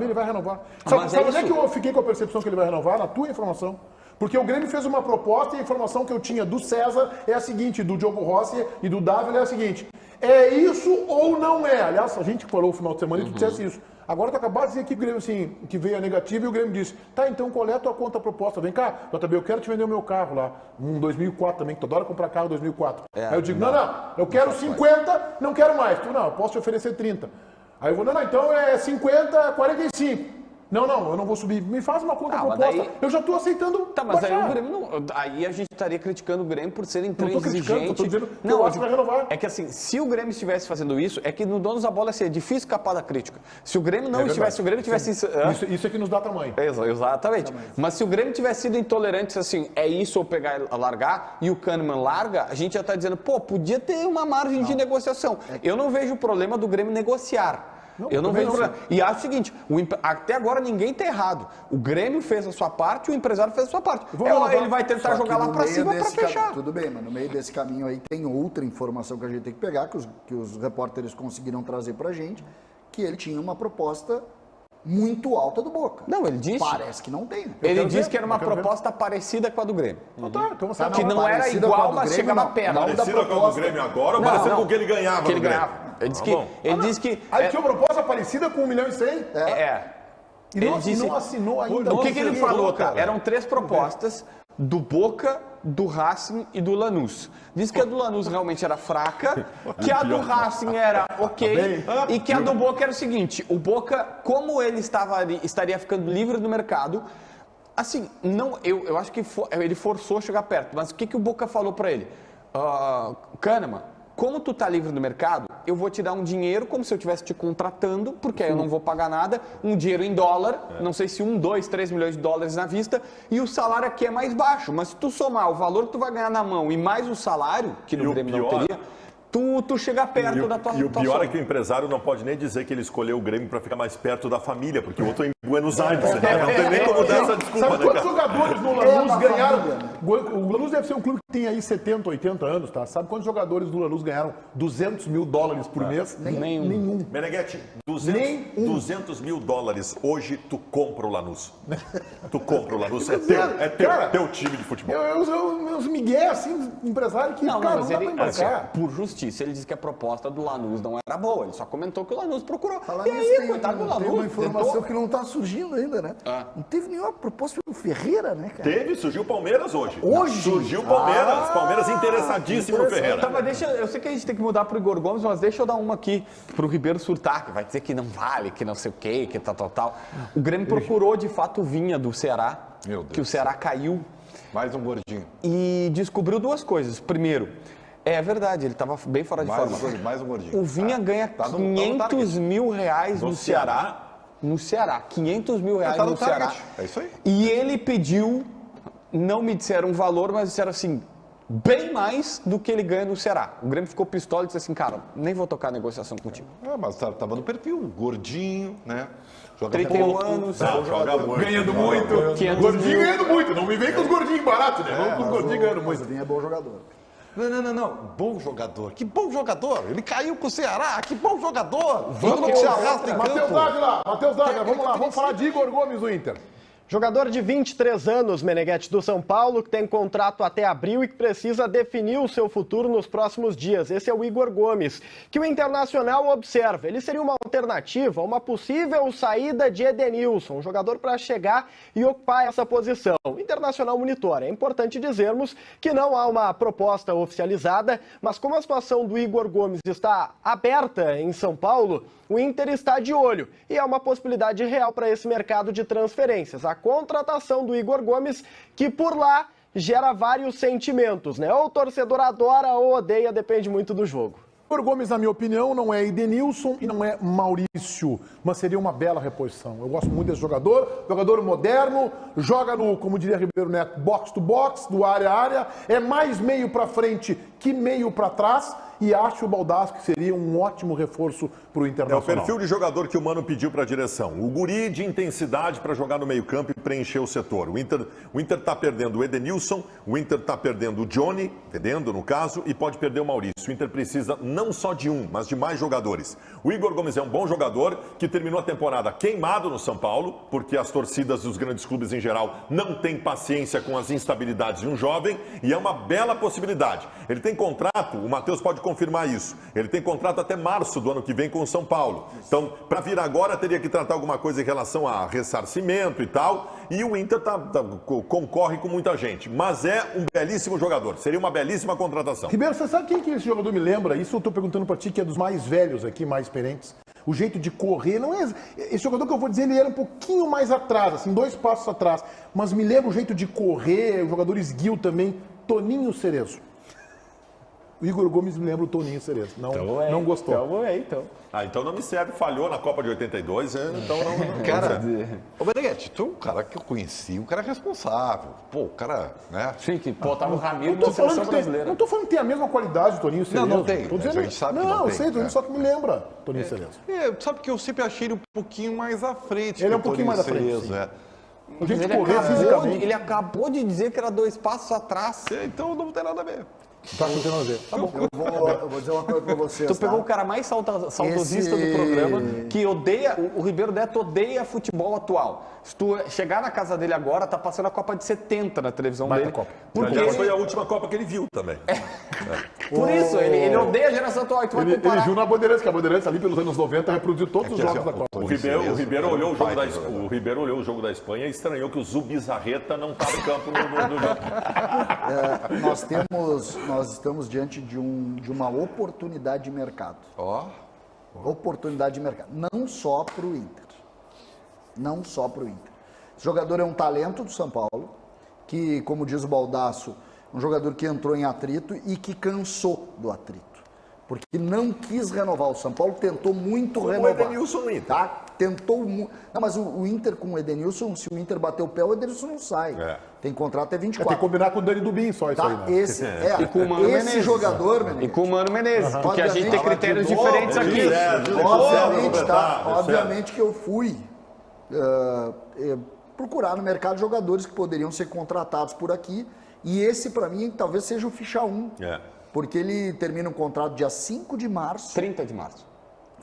Ele vai renovar. Sabe onde é que eu fiquei com a percepção que ele vai renovar? Na tua informação. Porque o Grêmio fez uma proposta e a informação que eu tinha do César é a seguinte, do Diogo Rossi e do Dávila é a seguinte: é isso ou não é? Aliás, a gente falou no final de semana e tu dissesse isso. Agora tu acabaste de dizer que o Grêmio, assim, que veio a negativa e o Grêmio disse: tá, então qual é a tua conta proposta? Vem cá, JB, eu quero te vender o meu carro lá, um 2004 também, que tu adora comprar carro 2004. Aí eu digo: não, eu quero 50, não quero mais. Tu, não, eu posso te oferecer 30. Aí eu vou: não, então é 50, 45. Não, eu não vou subir. Me faz uma conta proposta. Daí... Eu já estou aceitando. Tá, mas aí o Grêmio não... Aí a gente estaria criticando o Grêmio por ser intransigente. Estou dizendo que eu acho que vai renovar. É que assim, se o Grêmio estivesse fazendo isso, é que no Donos da Bola é difícil escapar da crítica. Se o Grêmio não estivesse, se o Grêmio tivesse... Isso é que nos dá tamanho. Exatamente. Mas se o Grêmio tivesse sido intolerante, assim, é isso ou pegar e largar, e o Kahneman larga, a gente já está dizendo, pô, podia ter uma margem de negociação. Eu não vejo o problema do Grêmio negociar. Eu não vejo problema. E acho o seguinte, até agora ninguém está errado. O Grêmio fez a sua parte, o empresário fez a sua parte. Ele vai tentar jogar lá para cima para fechar. Tudo bem, mas no meio desse caminho aí tem outra informação que a gente tem que pegar, que os repórteres conseguiram trazer para a gente, que ele tinha uma proposta muito alta do Boca. Não, ele disse. Parece que não tem. Ele disse que era uma proposta parecida com a do Grêmio. Que não era igual, mas chegava perto. Parecida com a do Grêmio agora ou parecida com o que ele ganhava no Grêmio? Ele disse que... Aí tinha uma proposta parecida com 1,1 milhão. E não assinou ainda. O que ele falou, cara? Eram 3 propostas do Boca, do Racing e do Lanús. Diz que a do Lanús realmente era fraca, que a do Racing era ok, e que a do Boca era o seguinte: o Boca, como ele estaria ficando livre do mercado, assim, eu acho que ele forçou a chegar perto, mas o que o Boca falou para ele? Kahneman, como tu tá livre do mercado, eu vou te dar um dinheiro como se eu estivesse te contratando, porque aí eu não vou pagar nada, um dinheiro em dólar, não sei se 1, 2, 3 milhões de dólares na vista, e o salário aqui é mais baixo, mas se tu somar o valor que tu vai ganhar na mão e mais o salário, que no Grêmio não teria, tu chega perto da tua E o pior é que o empresário não pode nem dizer que ele escolheu o Grêmio para ficar mais perto da família, porque o outro é em Buenos Aires. Não tem nem como dar essa desculpa. Sabe quantos jogadores no Lanús ganharam? O Lanús deve ser um clube que tem aí 70, 80 anos, tá? Sabe quantos jogadores do Lanús ganharam 200 mil dólares por mês? Nenhum. Meneghetti, 200 mil dólares. Hoje tu compra o Lanús. Tu compra o Lanús. É teu time de futebol. Meus migué, assim, empresário que, não cara, mas não dá ele, pra embarcar. assim, por justiça, ele disse que a proposta do Lanús não era boa. Ele só comentou que o Lanús procurou. Falar e aí, coitado do Lanús. Tem uma informação que não tá surgindo ainda, né? Não teve nenhuma proposta pelo Ferreira, né, cara? Surgiu o Palmeiras hoje. Surgiu o Palmeiras. Palmeiras interessadíssimo no Ferreira. Tá, mas eu sei que a gente tem que mudar pro Igor Gomes, mas deixa eu dar uma aqui pro Ribeiro Surtá, que vai dizer que não vale, que não sei o quê, que tal. O Grêmio procurou, de fato, o Vinha do Ceará, que o Ceará caiu. Mais um gordinho. E descobriu 2 coisas. Primeiro, é verdade, ele estava bem fora de forma. Mais um gordinho. O Vinha ganha 500 mil reais no Ceará. No Ceará, 500 mil reais no Ceará. É isso aí. E ele pediu, não me disseram um valor, mas disseram assim, bem mais do que ele ganha no Ceará. O Grêmio ficou pistola e disse assim, cara, nem vou tocar a negociação contigo. Mas tava no perfil, gordinho, né? Joga 31 anos, joga muito. Ganhando muito. Gordinho ganhando muito. Não me vem com os gordinhos baratos, né? Vamos com os gordinhos ganhando muito. O Vinha é bom jogador. Não. Bom jogador. Que bom jogador. Ele caiu com o Ceará. Que bom jogador. Vamos se arrasta em campo. Matheus Dávila, vamos lá. Vamos falar de Igor Gomes do Inter. Jogador de 23 anos, Meneghetti, do São Paulo, que tem contrato até abril e que precisa definir o seu futuro nos próximos dias. Esse é o Igor Gomes, que o Internacional observa. Ele seria uma alternativa a uma possível saída de Edenilson, um jogador para chegar e ocupar essa posição. O Internacional monitora. É importante dizermos que não há uma proposta oficializada, mas como a situação do Igor Gomes está aberta em São Paulo, o Inter está de olho e é uma possibilidade real para esse mercado de transferências. A contratação do Igor Gomes, que por lá gera vários sentimentos, né? Ou o torcedor adora ou odeia, depende muito do jogo. Igor Gomes, na minha opinião, não é Edenilson e não é Maurício, mas seria uma bela reposição. Eu gosto muito desse jogador moderno, joga no, como diria Ribeiro Neto, box to box, do área a área, é mais meio para frente que meio para trás e acho o Baldasso que seria um ótimo reforço para o É o Internacional. perfil de jogador que o Mano pediu para a direção. O guri de intensidade para jogar no meio-campo e preencher o setor. O Inter está perdendo o Edenilson, o Inter está perdendo o Johnny, perdendo no caso, e pode perder o Maurício. O Inter precisa não só de um, mas de mais jogadores. O Igor Gomes é um bom jogador que terminou a temporada queimado no São Paulo, porque as torcidas dos grandes clubes em geral não têm paciência com as instabilidades de um jovem, e é uma bela possibilidade. Ele tem contrato, o Matheus pode confirmar isso, ele tem contrato até março do ano que vem com o São Paulo. Então, para vir agora, teria que tratar alguma coisa em relação a ressarcimento e tal, e o Inter concorre com muita gente, mas é um belíssimo jogador, seria uma belíssima contratação. Ribeiro, você sabe quem que esse jogador me lembra? Isso eu estou perguntando para ti, que é dos mais velhos aqui, mais experientes. O jeito de correr, não é... Esse jogador que eu vou dizer, ele era um pouquinho mais atrás, assim, 2 passos atrás. Mas me lembra o jeito de correr, o jogador esguio também, Toninho Cerezo. O Igor Gomes me lembra o Toninho Cerezo. Não gostou. Então não me serve, falhou na Copa de 82, então não... Cara, ô Beneguete, tu é um cara que eu conheci, um cara responsável. Pô, o cara, né? Sim, que botava o Ramiro Não tô na seleção falando que tem, brasileira. não estou falando que tem a mesma qualidade do Toninho Cerezo. não tem, Tô mas dizendo, a gente sabe que não não eu tem, sei, né? só que me lembra Toninho Cerezo. Sabe que eu sempre achei ele um pouquinho mais à frente. Ele é que um o pouquinho Toninho mais à frente, Cerezo, sim. é. O jeito de Ele correr fisicamente. ele acabou de dizer que era 2 passos atrás. Então não tem nada a ver. Tá acontecendo a ver. Tá bom. Eu vou dizer uma coisa pra vocês. Tu pegou tá? o cara mais saudosista do programa, que odeia, o Ribeiro Neto odeia futebol atual. Se tu chegar na casa dele agora, tá passando a Copa de 70 na televisão Baita dele. Copa. Porque Aliás, foi a última Copa que ele viu também. por isso, ele odeia a geração atual. E tu vai Ele comparar. viu na Bandeirantes, que a Bandeirantes ali pelos anos 90 reproduziu todos os jogos da Copa. O Ribeiro olhou o jogo da Espanha e estranhou que o Zubizarreta não estava em campo no jogo. Nós estamos diante de uma oportunidade de mercado. Oportunidade de mercado. Não só para o Inter. Não só para o Inter. Esse jogador é um talento do São Paulo, que, como diz o Baldasso, um jogador que entrou em atrito e que cansou do atrito. Porque não quis renovar. O São Paulo tentou muito renovar. O Edenilson no Inter. Tá? Tentou muito. Não, mas o Inter com o Edenilson, se o Inter bater o pé, o Edenilson não sai. Tem contrato até 24. Tem que combinar com o Dani Dubin só isso Tá? aí, né? E com o Mano esse Menezes. jogador, E com o Mano Menezes, porque a gente tem Obviamente, critérios diferentes aqui. Obviamente que eu fui procurar no mercado jogadores que poderiam ser contratados por aqui, e esse para mim talvez seja o ficha 1, porque ele termina um contrato dia 5 de março, 30 de março.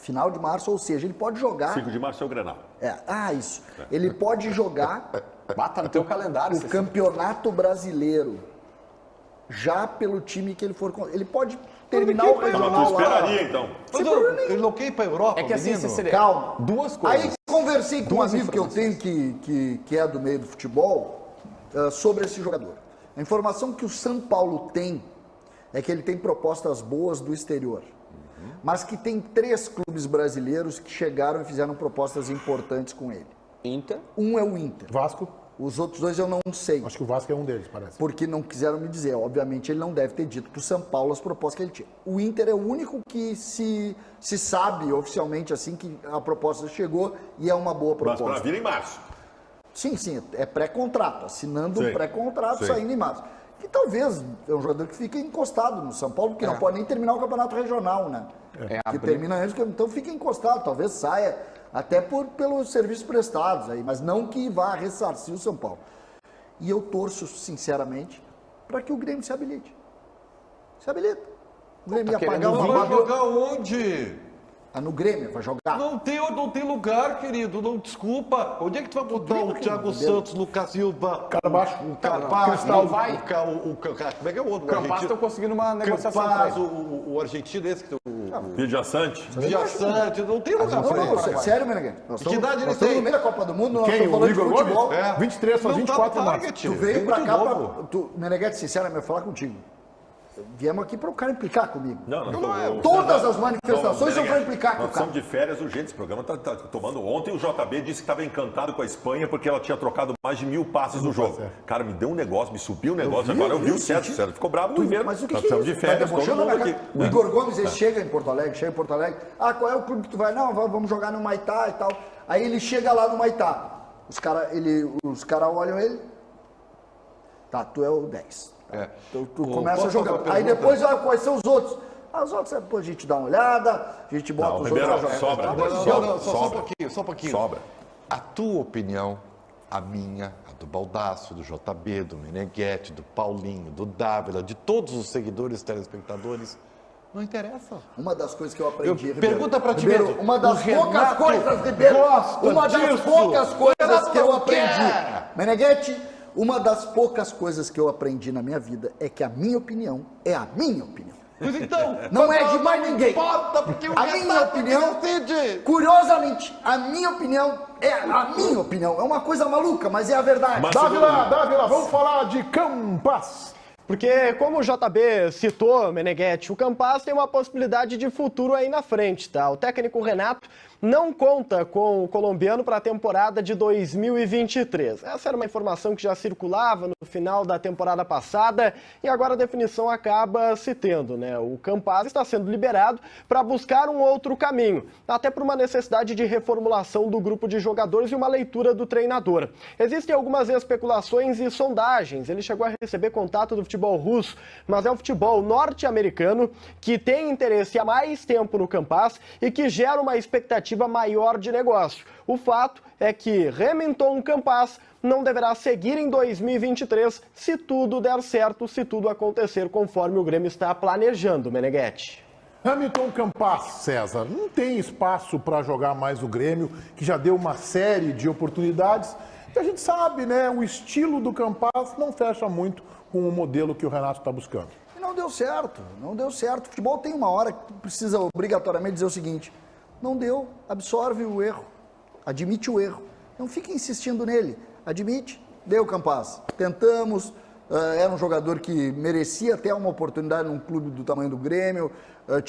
final de março, ou seja, ele pode jogar... 5 de março é o Grenal. Isso. Ele pode jogar Bata no teu calendário. o Campeonato Brasileiro já pelo time que ele for... Ele pode terminar o regional Tu esperaria, então. Mas ele não quer ir pra Europa, É que assim, menino? seria Calma. duas coisas. Aí conversei com um amigo que eu tenho que é do meio do futebol sobre esse jogador. A informação que o São Paulo tem é que ele tem propostas boas do exterior. Mas que tem 3 clubes brasileiros que chegaram e fizeram propostas importantes com ele. Inter. Um é o Inter. Vasco, Os outros 2 eu não sei. acho que o Vasco é um deles, parece. Porque não quiseram me dizer. Obviamente ele não deve ter dito para o São Paulo as propostas que ele tinha. O Inter é o único que se sabe oficialmente assim que a proposta chegou e é uma boa Mas proposta. para vir em março. Sim, é pré-contrato, assinando Sim, um pré-contrato, sim. saindo em março. E talvez é um jogador que fica encostado no São Paulo, porque não pode nem terminar o campeonato regional, né? Que termina antes, então fica encostado, talvez saia até pelos serviços prestados aí, mas não que vá ressarcir o São Paulo. E eu torço, sinceramente, para que o Grêmio se habilite. Se habilita. O Grêmio ia pagar Mas uma vai jogar onde? no Grêmio, vai jogar. Não tem lugar, querido. Não, desculpa. Onde é que tu vai botar o Thiago entendeu? Santos, Lucas Silva? Cara baixo. O Capaz, Cristal vai. como é que é o outro? Campaz estão conseguindo uma negociação Campaz, com ele. o argentino esse que Vidiaçante. Viajante, não tem lugar pra Não, ele. sério, Meneghete. Nós Que idade ele nós estamos tem? no meio da Copa do Mundo, nós Quem? estamos O falando Igor de futebol. Gomes? 23 para Não 24 tá no março. target. Tu veio É pra muito cá novo. Meneghete, sinceramente, eu vou falar contigo. Viemos aqui para o cara implicar comigo. Não, Todas as manifestações são para implicar com o Nós cara. estamos de férias urgentes. Esse programa está tomando. Ontem o JB disse que estava encantado com a Espanha porque ela tinha trocado mais de 1000 passes no jogo. Cara, me deu um negócio, me subiu um negócio. Agora eu vi o Sérgio. Ficou bravo primeiro. Mas o que Nós é estamos isso? de férias, Tá todo debochando mundo na aqui. cara. O Igor Gomes, ele chega em Porto Alegre. Ah, qual é o clube que tu vai? Não, vamos jogar no Maitá e tal. Aí ele chega lá no Maitá. Os caras olham ele. Tá, tu é o 10. Tu começa a posso jogar. fazer uma Aí pergunta? depois, quais são os outros? As outras depois a gente dá uma olhada, a gente bota os Ribeiro, outros... sobra. Só um pouquinho. Sobra. A tua opinião, a minha, a do Baldasso, do JB, do Meneghetti, do Paulinho, do Dávila, de todos os seguidores, telespectadores, não interessa. Uma das coisas que eu aprendi, Ribeiro, Pergunta pra ti Ribeiro, mesmo. uma das O poucas Renato coisas, Ribeiro, gosta uma das disso. poucas coisas Renato que eu não aprendi. quer. Meneghetti, uma das poucas coisas que eu aprendi na minha vida é que a minha opinião é a minha opinião. Mas então, Não é de mais ninguém. importa, porque o A minha Renato opinião, decide. curiosamente, a minha opinião é a minha opinião. É uma coisa maluca, mas é a verdade. Mas- Dávila, vamos falar de Campas. Porque, como o JB citou, Meneghetti, o Campas tem uma possibilidade de futuro aí na frente, tá? O técnico Renato não conta com o colombiano para a temporada de 2023. Essa era uma informação que já circulava no final da temporada passada e agora a definição acaba se tendo, né? O Campas está sendo liberado para buscar um outro caminho, até por uma necessidade de reformulação do grupo de jogadores e uma leitura do treinador. Existem algumas especulações e sondagens. Ele chegou a receber contato do futebol russo, mas é o futebol norte-americano que tem interesse há mais tempo no Campas e que gera uma expectativa maior de negócio. O fato é que Remington Campas não deverá seguir em 2023 se tudo der certo, se tudo acontecer conforme o Grêmio está planejando, Meneghetti. Hamilton Campas, César, não tem espaço para jogar mais o Grêmio, que já deu uma série de oportunidades. E a gente sabe, né, o estilo do Campas não fecha muito com o modelo que o Renato está buscando. E não deu certo, não deu certo. O futebol tem uma hora que precisa obrigatoriamente dizer o seguinte: não deu, absorve o erro, admite o erro. Não fique insistindo nele, admite, deu Campas. Tentamos, era um jogador que merecia até uma oportunidade num clube do tamanho do Grêmio,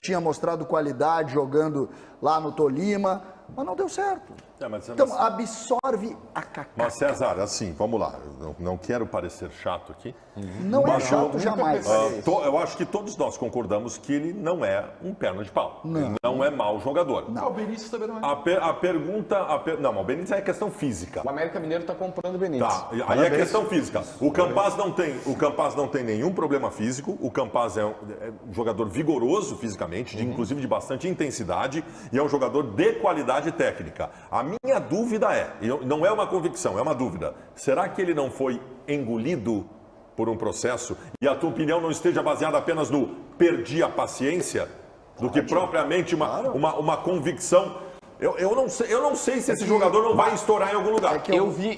tinha mostrado qualidade jogando lá no Tolima, mas não deu certo. Então absorve a cacá. Mas César, assim, vamos lá. Eu não quero parecer chato aqui. Não é Mas chato jamais. Eu acho que todos nós concordamos que ele não é um perna de pau. Ele não é mau jogador. O Benítez também não é. A pergunta... Não, mas o Benítez é questão física. O América Mineiro está comprando o Benítez. Tá, aí é questão física. O Campas não tem nenhum problema físico. O Campas é um jogador vigoroso fisicamente, inclusive de bastante intensidade, e é um jogador de qualidade técnica. A minha dúvida não é uma convicção, é uma dúvida. Será que ele não foi engolido por um processo e a tua opinião não esteja baseada apenas no perdi a paciência, do que propriamente uma convicção? Eu não sei se esse jogador não vai estourar em algum lugar. Eu vi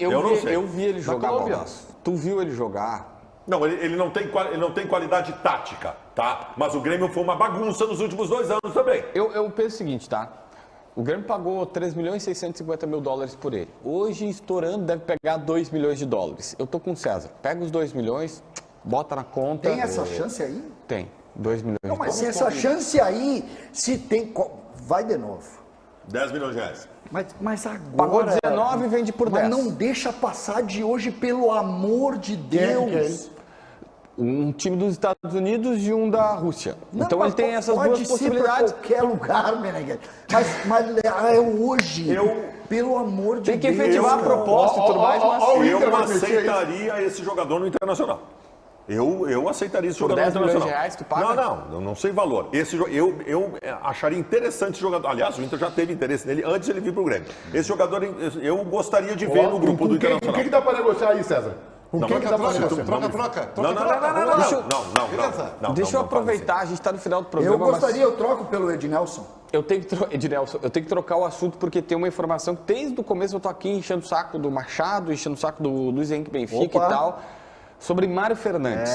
ele jogar, Baldasso. Tu viu ele jogar? Não, ele não tem qualidade tática, tá? Mas o Grêmio foi uma bagunça nos últimos 2 anos também. Eu penso o seguinte, tá? O Grêmio pagou 3 milhões e 650 mil dólares por ele. Hoje, estourando, deve pegar 2 milhões de dólares. Eu tô com o César. Pega os 2 milhões, bota na conta. Tem essa chance aí? Tem. 2 milhões. Não, mas se essa chance aí, se tem... Vai de novo. 10 milhões de reais. Mas agora... Pagou 19 e vende por 10. Mas não deixa passar de hoje, pelo amor de Deus. Um time dos Estados Unidos e um da Rússia. Não, então ele tem essas duas possibilidades. Pode ser pra qualquer lugar, Meneghetti. Mas é hoje. Pelo amor de Deus. Tem que efetivar a proposta e tudo mais, mas... Eu aceitaria esse jogador no Internacional. Eu aceitaria esse jogador no 10 milhões Internacional. de reais tu paga? Não sei valor. Eu acharia interessante esse jogador. Aliás, o Inter já teve interesse nele antes de ele vir para o Grêmio. Esse jogador eu gostaria de ver no grupo do Internacional. Com quem que dá para negociar aí, César? Com quem que dá para negociar? Troca. Não. Deixa eu aproveitar, a gente está no final do programa. Eu gostaria, eu troco pelo Ednelson. Eu tenho que trocar o assunto porque tem uma informação que desde o começo eu tô aqui enchendo o saco do Machado, enchendo o saco do Luiz Henrique Benfica e tal, sobre Mário Fernandes.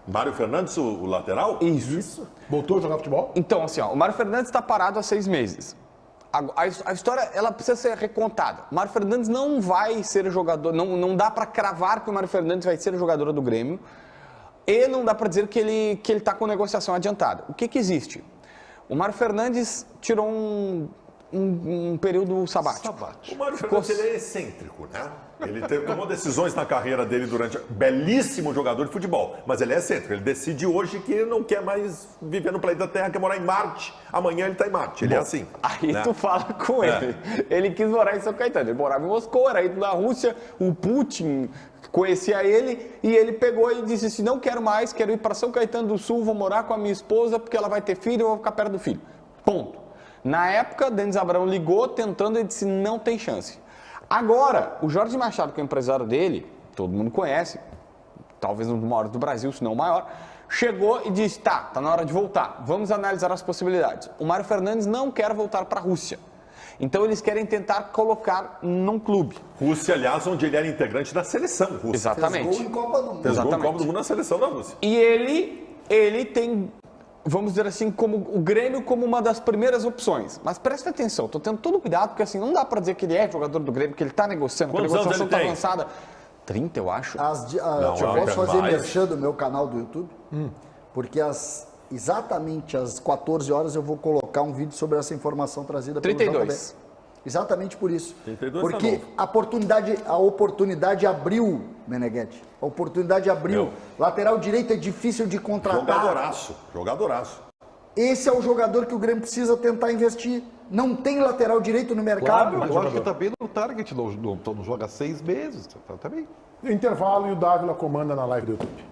Mário Fernandes, o lateral? Isso. Voltou a jogar futebol? Então, assim, o Mário Fernandes está parado há 6 meses. A história, ela precisa ser recontada. O Mário Fernandes não vai ser jogador, não dá para cravar que o Mário Fernandes vai ser jogador do Grêmio e não dá para dizer que ele está com negociação adiantada. O que existe? O Mário Fernandes tirou um período sabático. O Mário Fernandes, ele é excêntrico, né? Ele tomou decisões na carreira dele durante... Belíssimo jogador de futebol, mas ele é excêntrico. Ele decide hoje que ele não quer mais viver no planeta Terra, quer morar em Marte. Amanhã ele está em Marte, ele é assim. Aí né? tu fala com ele. Ele quis morar em São Caetano, ele morava em Moscou, era ídolo da Rússia, o Putin conhecia ele e ele pegou e disse assim, não quero mais, quero ir para São Caetano do Sul, vou morar com a minha esposa porque ela vai ter filho e eu vou ficar perto do filho. Ponto. Na época, Denis Abrão ligou tentando e disse, não tem chance. Agora, o Jorge Machado, que é o empresário dele, todo mundo conhece, talvez um dos maiores do Brasil, se não o maior, chegou e disse, tá na hora de voltar, vamos analisar as possibilidades. O Mário Fernandes não quer voltar para a Rússia. Então eles querem tentar colocar num clube. Rússia, aliás, onde ele era integrante da seleção russa. Exatamente. Fez gol em Copa do Mundo. Fez gol em Copa do Mundo na seleção da Rússia. E ele tem, vamos dizer assim, como o Grêmio como uma das primeiras opções. Mas presta atenção, tô tendo todo cuidado, porque assim, não dá para dizer que ele é jogador do Grêmio, que ele tá negociando, que a negociação tá avançada. 30, eu acho. Eu posso fazer merchan do meu canal do YouTube? Porque exatamente às 14 horas eu vou colocar um vídeo sobre essa informação trazida pelo 32. JB. Exatamente por isso. 32 porque tá a oportunidade abriu, Meneghetti. A oportunidade abriu. Lateral direito é difícil de contratar. Jogadoraço. Esse é o jogador que o Grêmio precisa tentar investir. Não tem lateral direito no mercado. Claro, eu acho que tá bem no target, não joga 6 meses, tá bem. Intervalo e o Dávila comanda na live do YouTube.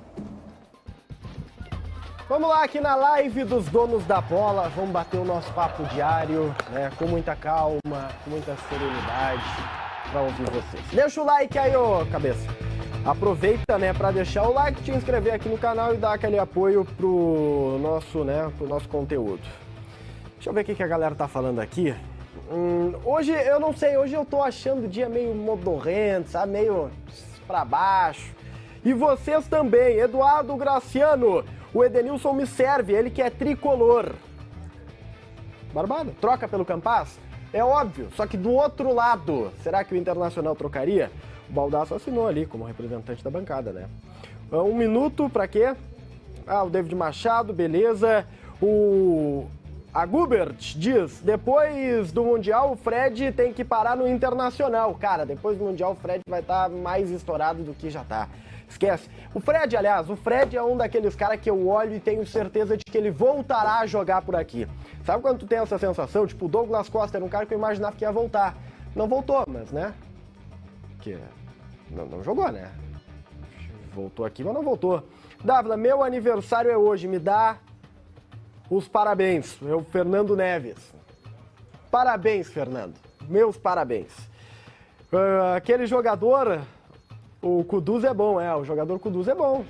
Vamos lá, aqui na live dos donos da bola, vamos bater o nosso papo diário, né, com muita calma, com muita serenidade, para ouvir vocês. Deixa o like aí, ô cabeça. Aproveita, né, para deixar o like, te inscrever aqui no canal e dar aquele apoio pro nosso conteúdo. Deixa eu ver o que a galera tá falando aqui. Hoje, eu não sei, hoje eu tô achando o dia meio modorrento, sabe, meio para baixo. E vocês também, Eduardo Graciano. O Edenilson me serve, ele que é tricolor. Barbado, troca pelo Campas? É óbvio, só que do outro lado, será que o Internacional trocaria? O Baldasso assinou ali como representante da bancada, né? 1 minuto pra quê? O David Machado, beleza. A Gubert diz, depois do Mundial o Fred tem que parar no Internacional. Cara, depois do Mundial o Fred vai estar mais estourado do que já tá. Esquece. O Fred, aliás, é um daqueles caras que eu olho e tenho certeza de que ele voltará a jogar por aqui. Sabe quando tu tem essa sensação? Tipo, o Douglas Costa era um cara que eu imaginava que ia voltar. Não voltou, mas, né? Que não jogou, né? Voltou aqui, mas não voltou. Dávila, meu aniversário é hoje, me dá os parabéns. O Fernando Neves. Parabéns, Fernando. Meus parabéns. Aquele jogador... O Kudus é bom, o jogador Kudus é bom.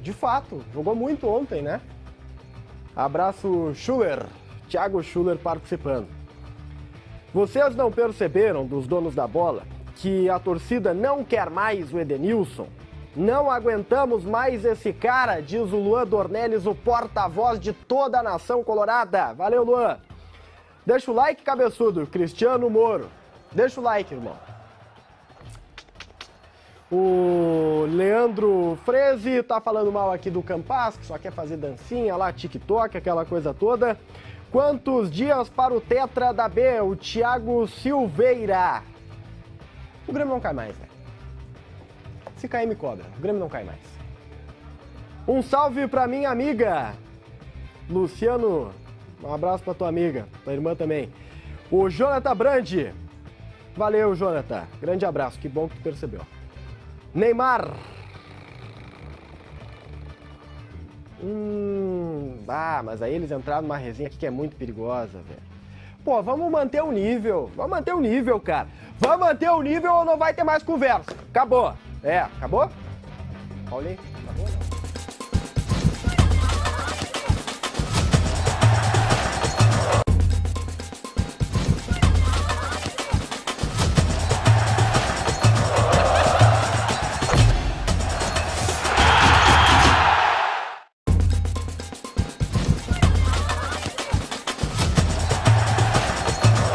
De fato, jogou muito ontem, né? Abraço, Schuller, Thiago Schuller participando. Vocês não perceberam, dos donos da bola, que a torcida não quer mais o Edenilson? Não aguentamos mais esse cara, diz o Luan Dornelles, o porta-voz de toda a nação colorada. Valeu, Luan. Deixa o like, cabeçudo, Cristiano Moro. Deixa o like, irmão. O Leandro Freze tá falando mal aqui do Campas, que só quer fazer dancinha lá, TikTok, aquela coisa toda. Quantos dias para o tetra da B? O Thiago Silveira. O Grêmio não cai mais, né? Se cair, me cobra. O Grêmio não cai mais. Um salve pra minha amiga. Luciano, um abraço pra tua amiga, tua irmã também. O Jonathan Brandi. Valeu, Jonathan. Grande abraço, que bom que tu percebeu. Neymar. Mas aí eles entraram numa resenha aqui que é muito perigosa, velho. Pô, vamos manter o nível. Vamos manter o nível, cara. Vamos manter o nível ou não vai ter mais conversa. Acabou. Acabou? Paulinho, acabou?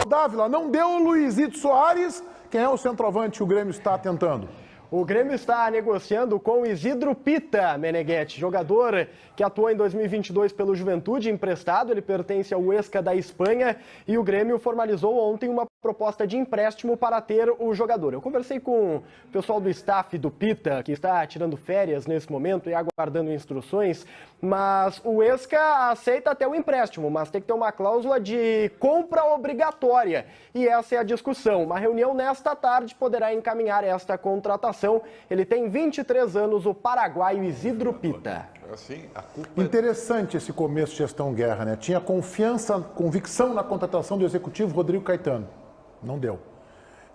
Dávila, não deu o Luizito Soares. Quem é o centroavante que o Grêmio está tentando? O Grêmio está negociando com o Isidro Pita, Meneghetti, jogador que atuou em 2022 pelo Juventude, emprestado. Ele pertence ao Huesca da Espanha e o Grêmio formalizou ontem uma proposta de empréstimo para ter o jogador. Eu conversei com o pessoal do staff do Pita, que está tirando férias nesse momento e aguardando instruções, mas o Huesca aceita até o empréstimo, mas tem que ter uma cláusula de compra obrigatória. E essa é a discussão. Uma reunião nesta tarde poderá encaminhar esta contratação. Ele tem 23 anos, o paraguaio Isidro Pita. Assim, a culpa Interessante esse começo de gestão Guerra, né? Tinha convicção na contratação do executivo Rodrigo Caetano. Não deu.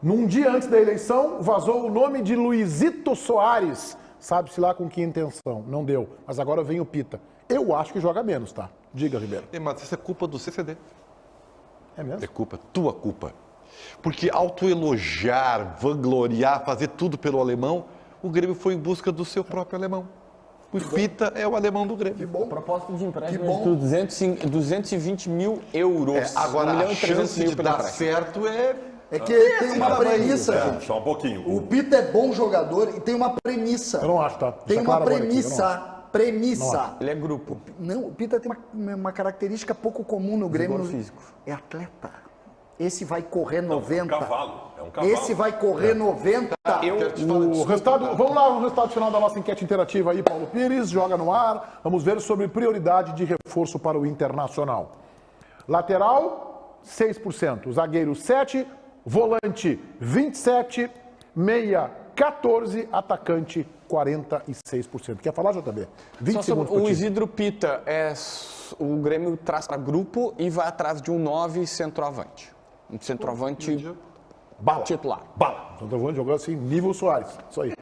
Num dia antes da eleição, vazou o nome de Luizito Soares. Sabe-se lá com que intenção. Não deu. Mas agora vem o Pita. Eu acho que joga menos, tá? Diga, Ribeiro. Mas isso é culpa do CCD. É mesmo? É culpa, tua culpa. Porque autoelogiar, vangloriar, fazer tudo pelo alemão, o Grêmio foi em busca do seu próprio alemão. O Pita é o alemão do Grêmio. Que bom. Proposta de empréstimo Que bom. de 220 mil euros. Agora, 1 milhão a e 300 chance mil de pelo dar empréstimo. certo é... É que tem uma premissa, gente. Só um pouquinho. O Pita é bom jogador e tem uma premissa. Eu não acho, tá? Tem Deixa uma claro agora aqui, eu não acho. premissa. Ele é grupo. Não, o Pita tem uma característica pouco comum no Grêmio. Vigor físico. É atleta. Esse vai correr 90. É um cavalo. É um cavalo. Esse vai correr 90. O resultado, vamos lá, o resultado final da nossa enquete interativa aí, Paulo Pires, joga no ar. Vamos ver sobre prioridade de reforço para o Internacional. Lateral, 6%. Zagueiro, 7%. Volante, 27%. Meia, 14%. Atacante, 46%. Quer falar, JB? 20 Só segundos sobre pro o time. Isidro Pita, o Grêmio traz para grupo e vai atrás de um 9 centroavante. Um centroavante Bala. titular. Bala. Centroavante jogando assim, nível Soares. Isso aí.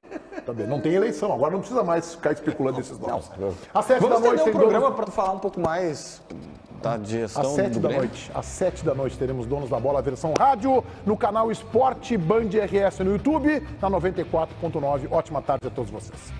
Tá bem. Não tem eleição. Agora não precisa mais ficar especulando esses nomes. Às 7 da Vamos noite ter um tem programa donos... para falar um pouco mais da gestão Às 7 do da Grêmio. noite. Às 7 da noite teremos Donos da Bola, versão rádio, no canal Esporte Band RS no YouTube, na 94.9. Ótima tarde a todos vocês.